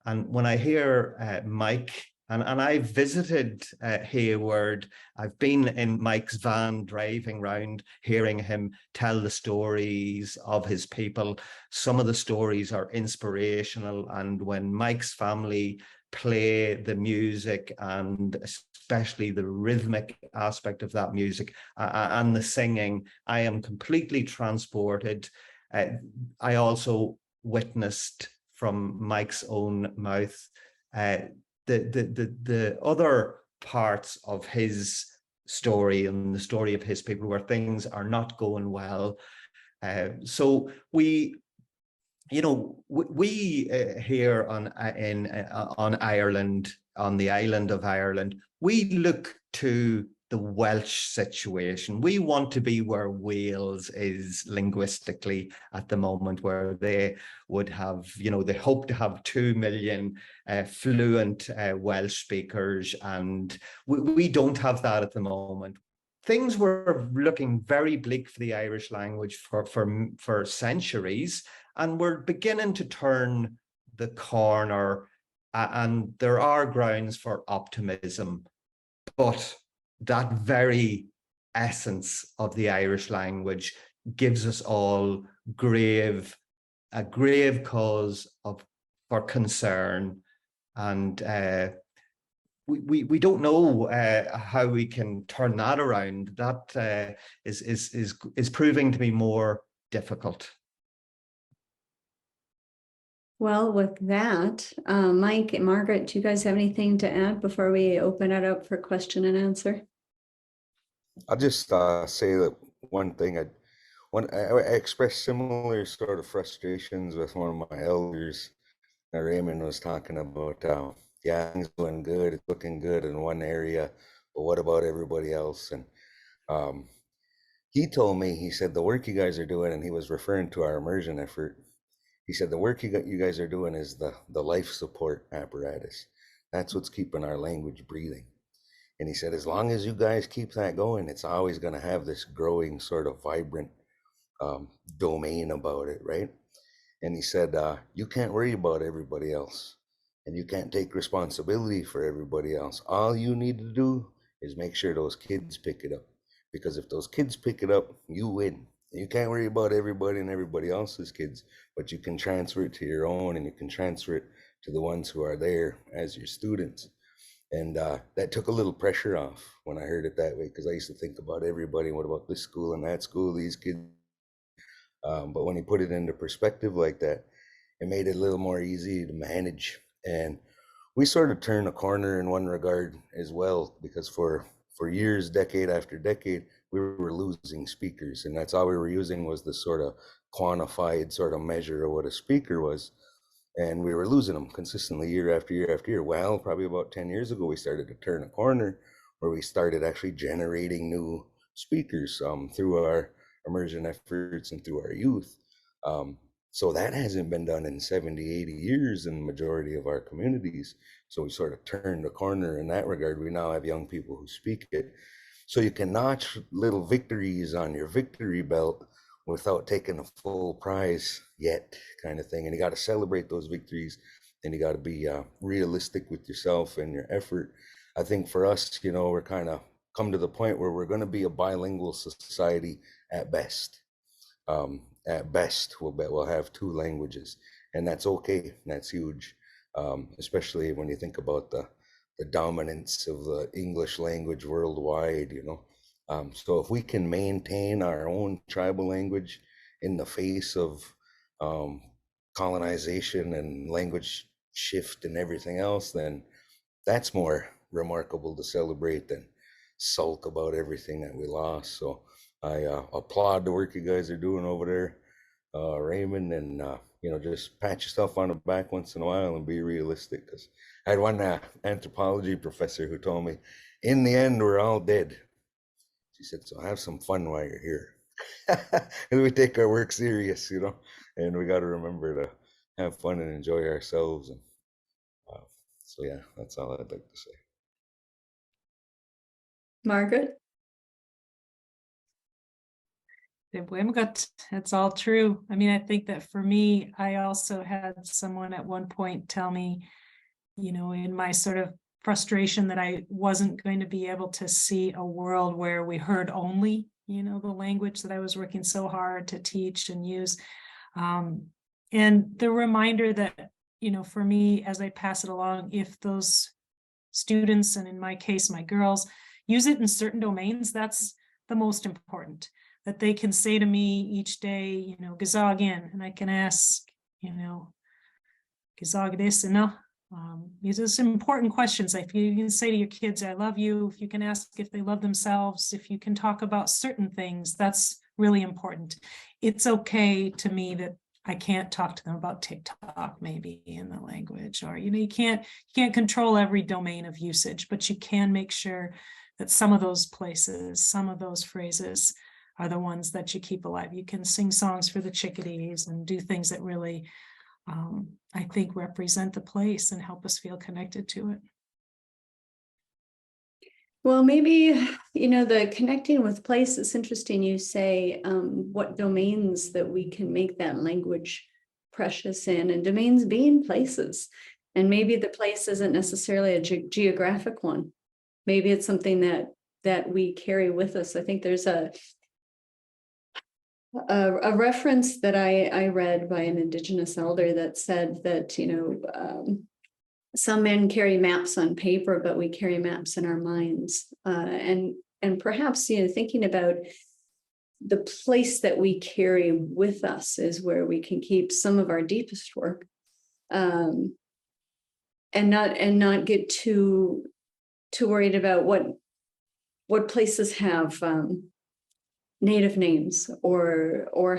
And when I hear Mike, and I've visited Hayward, I've been in Mike's van driving around, hearing him tell the stories of his people. Some of the stories are inspirational, and when Mike's family play the music, and especially the rhythmic aspect of that music and the singing, I am completely transported. I also witnessed from Mike's own mouth the other parts of his story and the story of his people where things are not going well. So we here on Ireland, on the island of Ireland, we look to the Welsh situation. We want to be where Wales is linguistically at the moment, where they would have, they hope to have 2 million fluent Welsh speakers, and we don't have that at the moment. Things were looking very bleak for the Irish language for centuries, and we're beginning to turn the corner, and there are grounds for optimism. But that very essence of the Irish language gives us all a grave cause for concern, and we don't know how we can turn that around. That is proving to be more difficult. Well, with that, Mike and Margaret, do you guys have anything to add before we open it up for question and answer? I'll just say that one thing. I expressed similar sort of frustrations with one of my elders. Réamonn was talking about, yeah, things going good, it's looking good in one area, but what about everybody else? And he told me, he said, the work you guys are doing, and he was referring to our immersion effort. He said, the work you guys are doing is the life support apparatus. That's what's keeping our language breathing. And he said, as long as you guys keep that going, it's always going to have this growing sort of vibrant domain about it, right? And he said, you can't worry about everybody else, and you can't take responsibility for everybody else. All you need to do is make sure those kids pick it up. Because if those kids pick it up, you win. You can't worry about everybody and everybody else's kids, but you can transfer it to your own, and you can transfer it to the ones who are there as your students. And that took a little pressure off when I heard it that way, because I used to think about everybody. What about this school and that school, these kids? But when you put it into perspective like that, it made it a little more easy to manage. And we sort of turned a corner in one regard as well, because for years, decade after decade, we were losing speakers, and that's all we were using was the sort of quantified sort of measure of what a speaker was. And we were losing them consistently year after year after year. Well, probably about 10 years ago, we started to turn a corner where we started actually generating new speakers through our immersion efforts and through our youth. So that hasn't been done in 70, 80 years in the majority of our communities. So we sort of turned a corner in that regard. We now have young people who speak it. So you can notch little victories on your victory belt without taking a full prize yet, kind of thing. And you got to celebrate those victories, and you got to be realistic with yourself and your effort. I think for us, you know, we're kind of come to the point where we're going to be a bilingual society at best. At best, we'll have two languages, and that's okay. That's huge, especially when you think about the dominance of the English language worldwide, you know. So if we can maintain our own tribal language in the face of colonization and language shift and everything else, then that's more remarkable to celebrate than sulk about everything that we lost. So I applaud the work you guys are doing over there, Réamonn, and you know, just pat yourself on the back once in a while and be realistic. Because I had one anthropology professor who told me, in the end, we're all dead. She said, so have some fun while you're here. And we take our work serious, you know, and we got to remember to have fun and enjoy ourselves. And so, yeah, that's all I'd like to say. Margaret? It's all true. I mean, I think that for me, I also had someone at one point tell me, you know, in my sort of frustration that I wasn't going to be able to see a world where we heard only, you know, the language that I was working so hard to teach and use. And the reminder that, you know, for me, as I pass it along, if those students, and in my case, my girls, use it in certain domains, that's the most important. That they can say to me each day, you know, Gaeilge in, and I can ask, you know, Gaeilge this enough. These are some important questions. If you can say to your kids, I love you, if you can ask if they love themselves, if you can talk about certain things, that's really important. It's okay to me that I can't talk to them about TikTok, maybe in the language, or, you know, you can't control every domain of usage, but you can make sure that some of those places, some of those phrases are the ones that you keep alive. You can sing songs for the chickadees and do things that really, I think, represent the place and help us feel connected to it. Well, maybe, you know, the connecting with place, it's interesting you say what domains that we can make that language precious in, and domains being places. And maybe the place isn't necessarily a geographic one. Maybe it's something that we carry with us. I think there's a reference that I read by an Indigenous elder that said that, you know, some men carry maps on paper, but we carry maps in our minds. And perhaps, you know, thinking about the place that we carry with us is where we can keep some of our deepest work, and not get too worried about what places have native names, or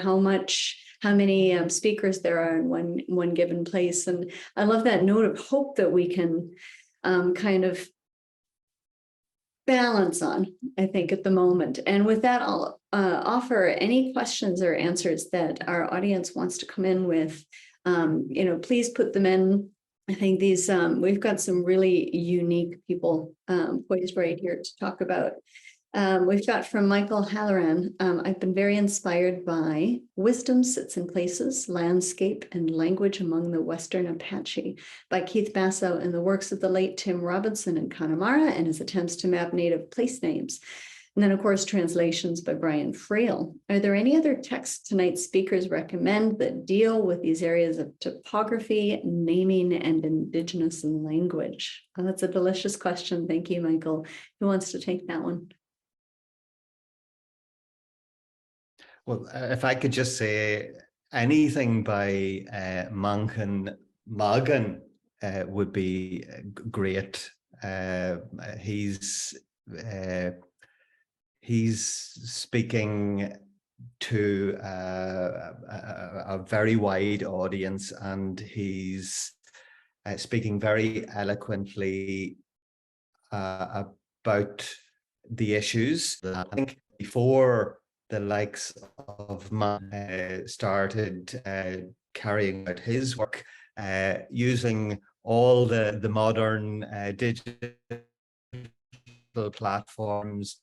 how many speakers there are in one given place. And I love that note of hope that we can kind of balance on, I think, at the moment. And with that, I'll offer any questions or answers that our audience wants to come in with. You know, please put them in. I think these we've got some really unique people poised right here to talk about. We've got from Michael Halloran, I've been very inspired by Wisdom Sits in Places, Landscape and Language Among the Western Apache by Keith Basso, and the works of the late Tim Robinson in Connemara and his attempts to map native place names. And then, of course, translations by Brian Frail. Are there any other texts tonight's speakers recommend that deal with these areas of topography, naming, and Indigenous language? Oh, that's a delicious question. Thank you, Michael. Who wants to take that one? Well, if I could just say anything by Aonach Mhaca would be great. He's speaking to a very wide audience, and he's speaking very eloquently about the issues. I think before the likes of started carrying out his work, using all the modern digital platforms,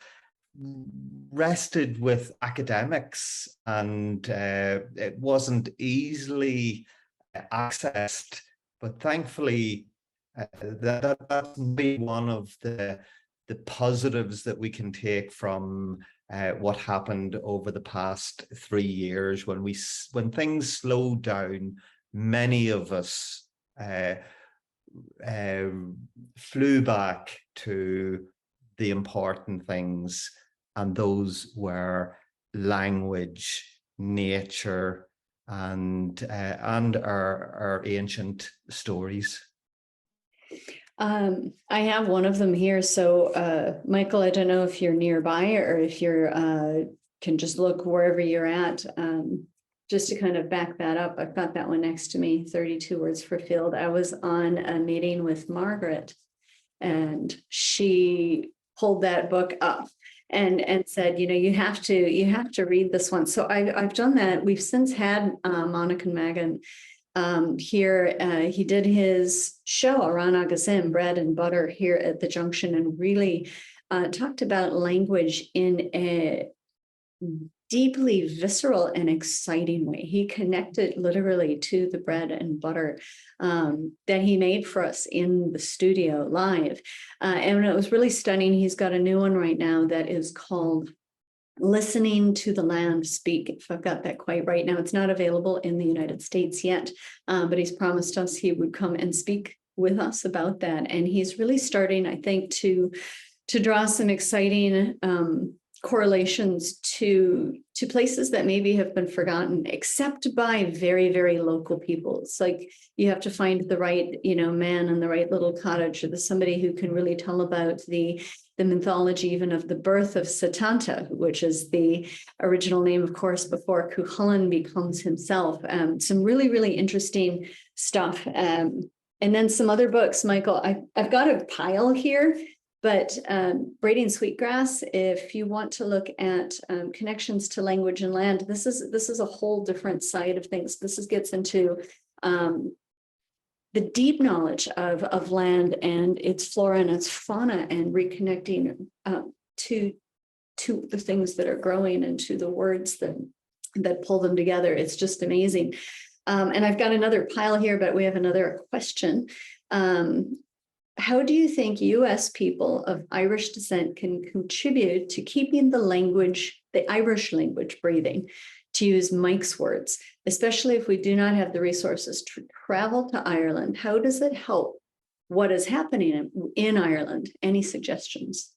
rested with academics, and it wasn't easily accessed. But thankfully, that's one of the positives that we can take from what happened over the past 3 years. When things slowed down, many of us flew back to the important things, and those were language, nature, and our ancient stories. I have one of them here. So, Michael, I don't know if you're nearby or if you're can just look wherever you're at. Just to kind of back that up, I've got that one next to me, 32 words for field. I was on a meeting with Margaret, and she pulled that book up and said, you know, you have to read this one. So I've done that. We've since had Aonach Mhaca here. He did his show Aranag Azim, bread and butter, here at the Junction, and really talked about language in a deeply visceral and exciting way. He connected literally to the bread and butter that he made for us in the studio live. And it was really stunning. He's got a new one right now that is called Listening to the Land Speak, if I've got that quite right. Now, it's not available in the United States yet, but he's promised us he would come and speak with us about that. And he's really starting, I think, to draw some exciting correlations to places that maybe have been forgotten, except by very, very local people. It's like you have to find the right, man in the right little cottage, or somebody who can really tell about the mythology even of the birth of Setanta, which is the original name, of course, before Cuchulainn becomes himself. Some really, really interesting stuff. And then some other books, Michael. I've got a pile here. But Braiding Sweetgrass, if you want to look at connections to language and land, this is a whole different side of things. This gets into the deep knowledge of land and its flora and its fauna, and reconnecting to the things that are growing and to the words that pull them together. It's just amazing. And I've got another pile here, but we have another question. How do you think U.S. people of Irish descent can contribute to keeping the Irish language, breathing, to use Mike's words, especially if we do not have the resources to travel to Ireland? How does it help what is happening in Ireland? Any suggestions?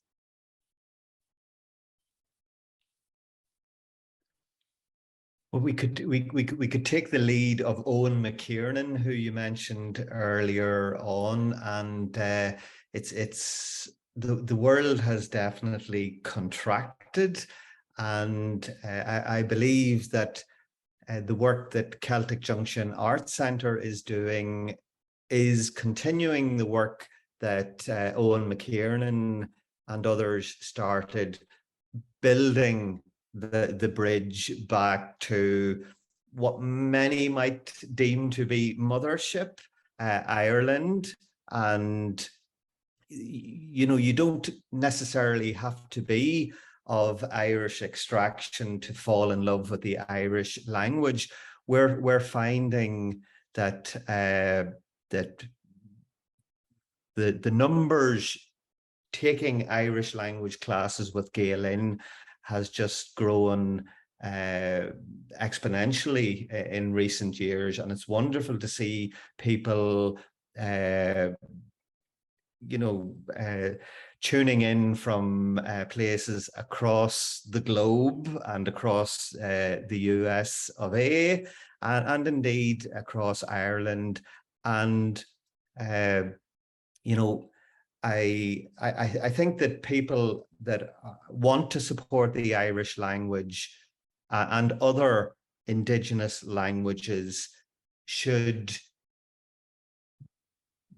Well, we could take the lead of Owen McKiernan, who you mentioned earlier on, and it's the world has definitely contracted, and I believe that the work that Celtic Junction Arts Centre is doing is continuing the work that Owen McKiernan and others started, building the bridge back to what many might deem to be mothership, Ireland. And you don't necessarily have to be of Irish extraction to fall in love with the Irish language. We're finding that the numbers taking Irish language classes with Gael Linn has just grown exponentially in recent years, and it's wonderful to see people tuning in from places across the globe and across the US of A, and indeed across Ireland. And I think that people that want to support the Irish language and other Indigenous languages should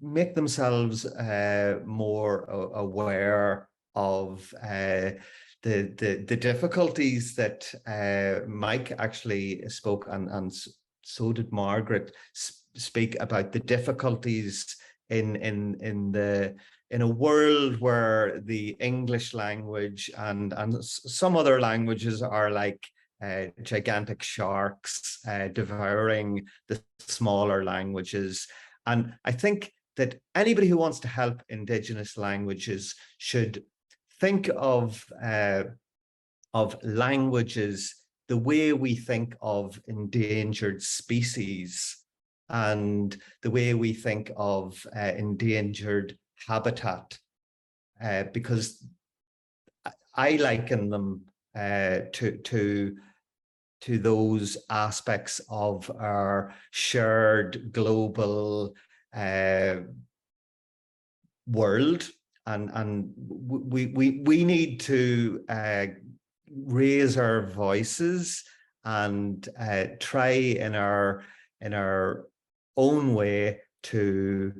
make themselves more aware of the difficulties that Mike actually spoke, and so did Margaret speak about the difficulties in a world where the English language and some other languages are like gigantic sharks devouring the smaller languages. And I think that anybody who wants to help Indigenous languages should think of languages the way we think of endangered species and the way we think of endangered habitat, because I liken them to those aspects of our shared global world, and we need to raise our voices and try in our own way to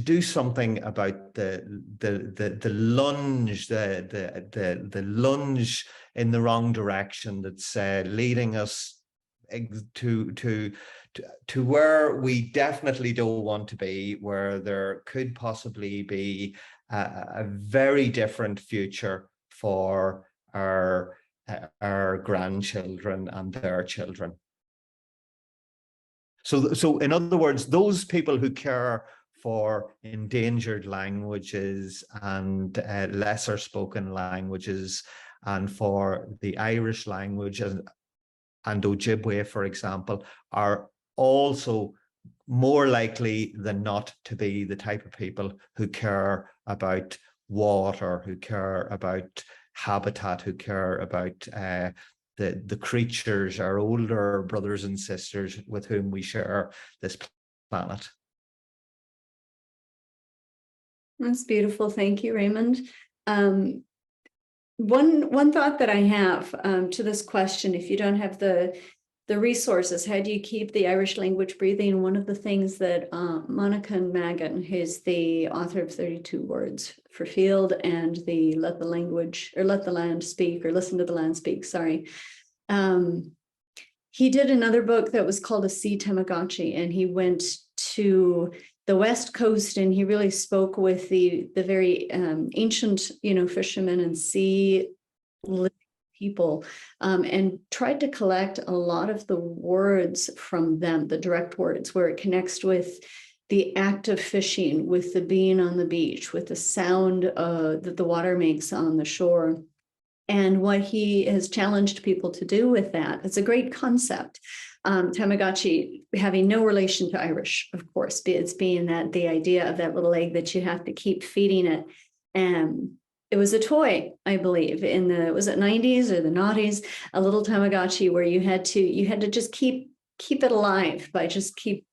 do something about the lunge in the wrong direction that's leading us to where we definitely don't want to be, where there could possibly be a very different future for our grandchildren and their children. So in other words, those people who care for endangered languages and lesser spoken languages, and for the Irish language and Ojibwe, for example, are also more likely than not to be the type of people who care about water, who care about habitat, who care about the creatures, our older brothers and sisters with whom we share this planet. That's beautiful. Thank you, Réamonn. One thought that I have to this question, if you don't have the resources, how do you keep the Irish language breathing? One of the things that Aonach Mhaca, who's the author of 32 Words for Field and the Let the Land Speak, or Listen to the Land Speak, sorry. He did another book that was called A Sea Tamagotchi, and he went to the West Coast and he really spoke with the very ancient, fishermen and sea people, and tried to collect a lot of the words from them, the direct words, where it connects with the act of fishing, with the being on the beach, with the sound that the water makes on the shore. And what he has challenged people to do with that, it's a great concept. Tamagotchi having no relation to Irish, of course, it's being that the idea of that little egg that you have to keep feeding it. It was a toy, I believe, in the, was it 90s or the noughties, a little Tamagotchi where you had to just keep it alive by just keep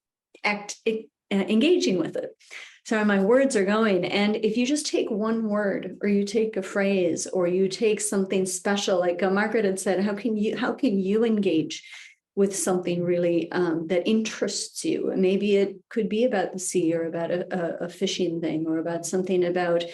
engaging with it. So my words are going, and if you just take one word, or you take a phrase, or you take something special, like Margaret had said, how can you engage with something really that interests you? And maybe it could be about the sea, or about a fishing thing, or about something about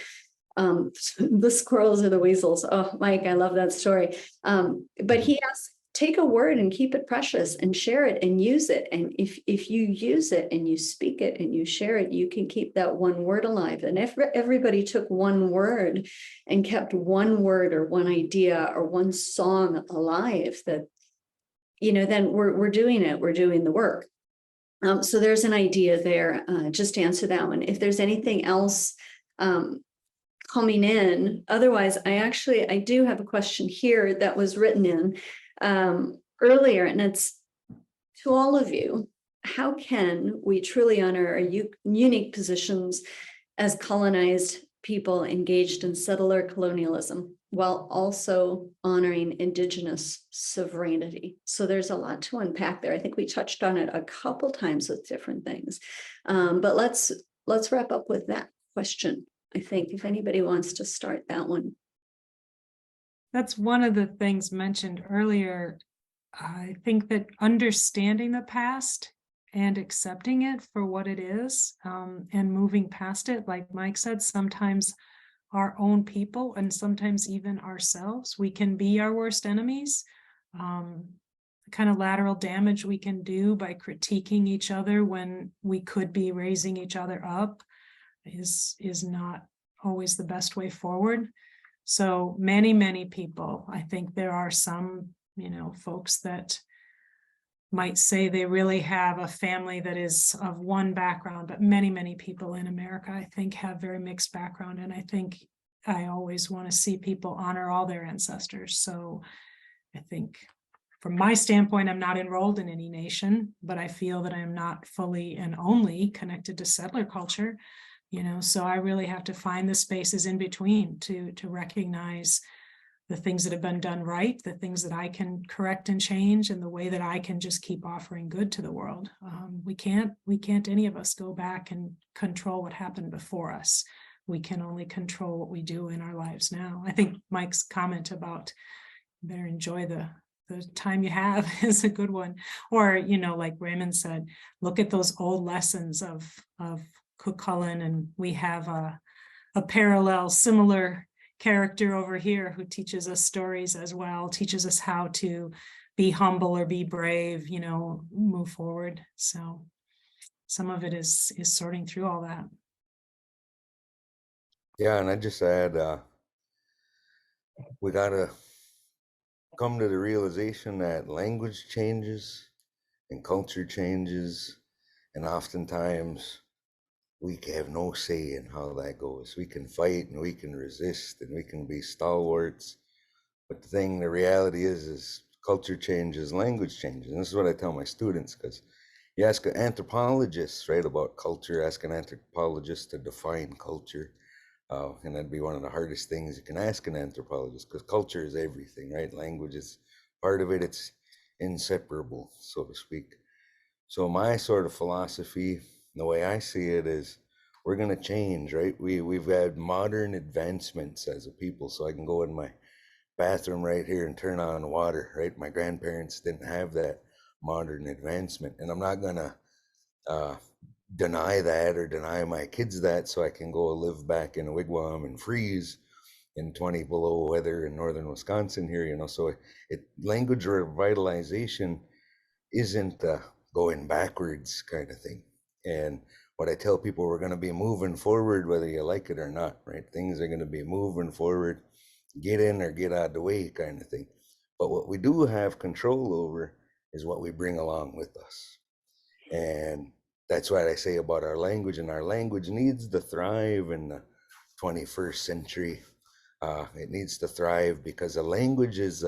the squirrels or the weasels. Oh, Mike, I love that story. But he asks, take a word and keep it precious and share it and use it. And if you use it and you speak it and you share it, you can keep that one word alive. And if everybody took one word and kept one word or one idea or one song alive, that, then we're doing it, we're doing the work. So there's an idea there, just to answer that one. If there's anything else, coming in. Otherwise, I do have a question here that was written in earlier, and it's to all of you. How can we truly honor our unique positions as colonized people engaged in settler colonialism while also honoring Indigenous sovereignty? So there's a lot to unpack there. I think we touched on it a couple times with different things, but let's wrap up with that question. I think if anybody wants to start that one. That's one of the things mentioned earlier. I think that understanding the past and accepting it for what it is, and moving past it, like Mike said, sometimes our own people and sometimes even ourselves, we can be our worst enemies. The kind of lateral damage we can do by critiquing each other when we could be raising each other up is not always the best way forward. So many people, I think there are some, folks that might say they really have a family that is of one background, but many people in America, I think, have very mixed background. And I think I always want to see people honor all their ancestors. So I think from my standpoint, I'm not enrolled in any nation, but I feel that I am not fully and only connected to settler culture. So I really have to find the spaces in between to recognize the things that have been done right, the things that I can correct and change, and the way that I can just keep offering good to the world. We can't any of us go back and control what happened before us. We can only control what we do in our lives now. I think Mike's comment about better enjoy the time you have is a good one. Or, like Réamonn said, look at those old lessons of Cuchulainn, and we have a parallel, similar character over here who teaches us stories as well, teaches us how to be humble or be brave, move forward. So some of it is sorting through all that. Yeah, and I just add, we gotta come to the realization that language changes and culture changes, and oftentimes we have no say in how that goes. We can fight and we can resist and we can be stalwarts, but the reality is culture changes, language changes. And this is what I tell my students, because you ask anthropologists, right, about culture, ask an anthropologist to define culture, and that'd be one of the hardest things you can ask an anthropologist, because culture is everything, right? Language is part of it. It's inseparable, so to speak. So my sort of philosophy, the way I see it, is we're going to change, right? We've had modern advancements as a people. So I can go in my bathroom right here and turn on water, right? My grandparents didn't have that modern advancement, and I'm not going to deny that or deny my kids that so I can go live back in a wigwam and freeze in 20 below weather in northern Wisconsin here, so language revitalization isn't going backwards kind of thing. And what I tell people, we're going to be moving forward whether you like it or not, right? Things are going to be moving forward, get in or get out of the way kind of thing. But what we do have control over is what we bring along with us. And that's what I say about our language, and our language needs to thrive in the 21st century. It needs to thrive because a language is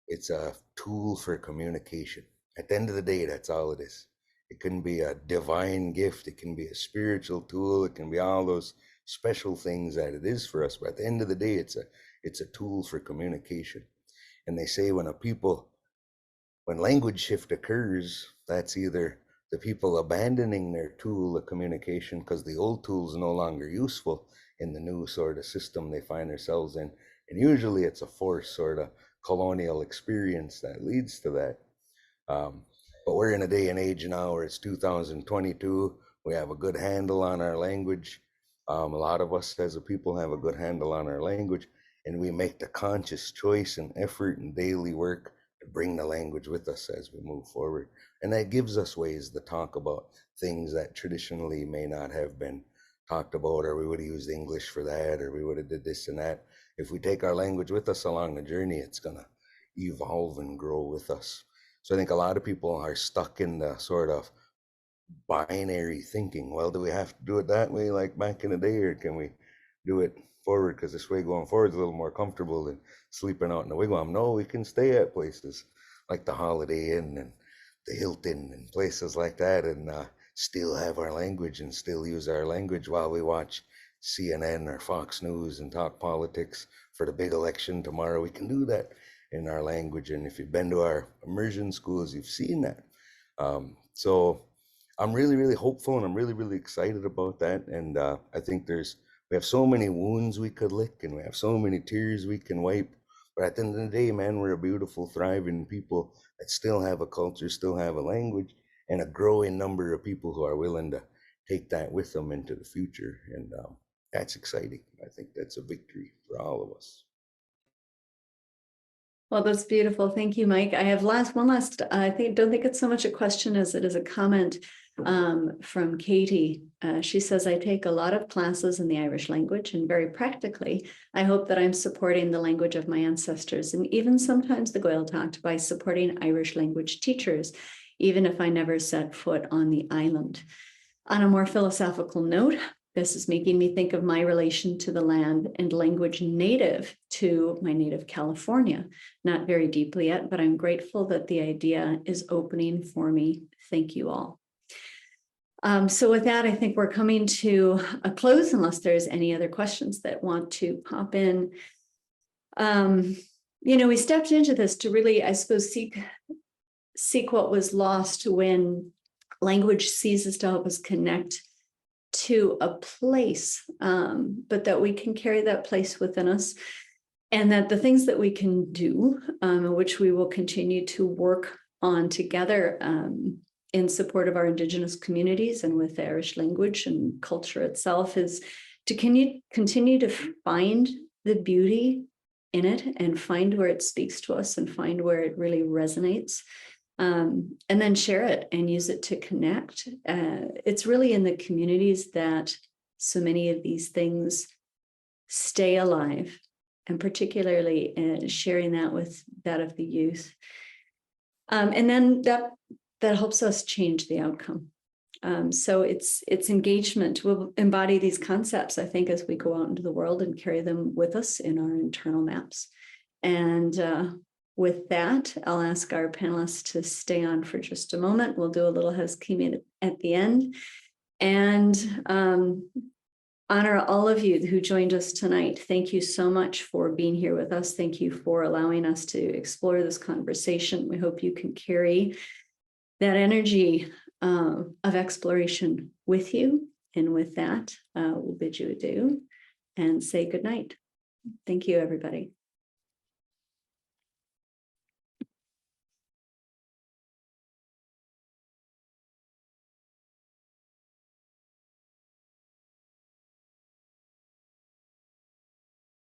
it's a tool for communication. At the end of the day, that's all it is. It can be a divine gift. It can be a spiritual tool. It can be all those special things that it is for us. But at the end of the day, it's a tool for communication. And they say when language shift occurs, that's either the people abandoning their tool of communication because the old tool is no longer useful in the new sort of system they find themselves in. And usually it's a forced sort of colonial experience that leads to that. But we're in a day and age now where it's 2022. We have a good handle on our language. A lot of us as a people have a good handle on our language, and we make the conscious choice and effort and daily work to bring the language with us as we move forward. And that gives us ways to talk about things that traditionally may not have been talked about, or we would have used English for that, or we would have did this and that. If we take our language with us along the journey, it's going to evolve and grow with us. So I think a lot of people are stuck in the sort of binary thinking. Well, do we have to do it that way like back in the day, or can we do it forward, because this way going forward is a little more comfortable than sleeping out in the wigwam. No, we can stay at places like the Holiday Inn and the Hilton and places like that, and still have our language and still use our language while we watch CNN or Fox News and talk politics for the big election tomorrow. We can do that in our language. And if you've been to our immersion schools, you've seen that. So I'm really, really hopeful, and I'm really, really excited about that. And I think we have so many wounds we could lick, and we have so many tears we can wipe. But at the end of the day, man, we're a beautiful, thriving people that still have a culture, still have a language, and a growing number of people who are willing to take that with them into the future. And that's exciting. I think that's a victory for all of us. Well, that's beautiful. Thank you, Mike. I have one last, don't think it's so much a question as it is a comment from Katie. She says, I take a lot of classes in the Irish language, and very practically, I hope that I'm supporting the language of my ancestors, and even sometimes the Gaeltacht, by supporting Irish language teachers, even if I never set foot on the island. On a more philosophical note, this is making me think of my relation to the land and language native to my native California. Not very deeply yet, but I'm grateful that the idea is opening for me. Thank you all. So with that, I think we're coming to a close, unless there's any other questions that want to pop in. We stepped into this to really, I suppose, seek what was lost when language ceases to help us connect to a place, but that we can carry that place within us, and that the things that we can do, which we will continue to work on together in support of our Indigenous communities and with the Irish language and culture itself, is to continue to find the beauty in it and find where it speaks to us and find where it really resonates. And then share it and use it to connect. It's really in the communities that so many of these things stay alive, and particularly sharing that with that of the youth. And then that helps us change the outcome. So it's engagement. We'll embody these concepts, I think, as we go out into the world and carry them with us in our internal maps. And with that, I'll ask our panelists to stay on for just a moment. We'll do a little housekeeping at the end, and honor all of you who joined us tonight. Thank you so much for being here with us. Thank you for allowing us to explore this conversation. We hope you can carry that energy of exploration with you. And with that, we'll bid you adieu and say good night. Thank you, everybody.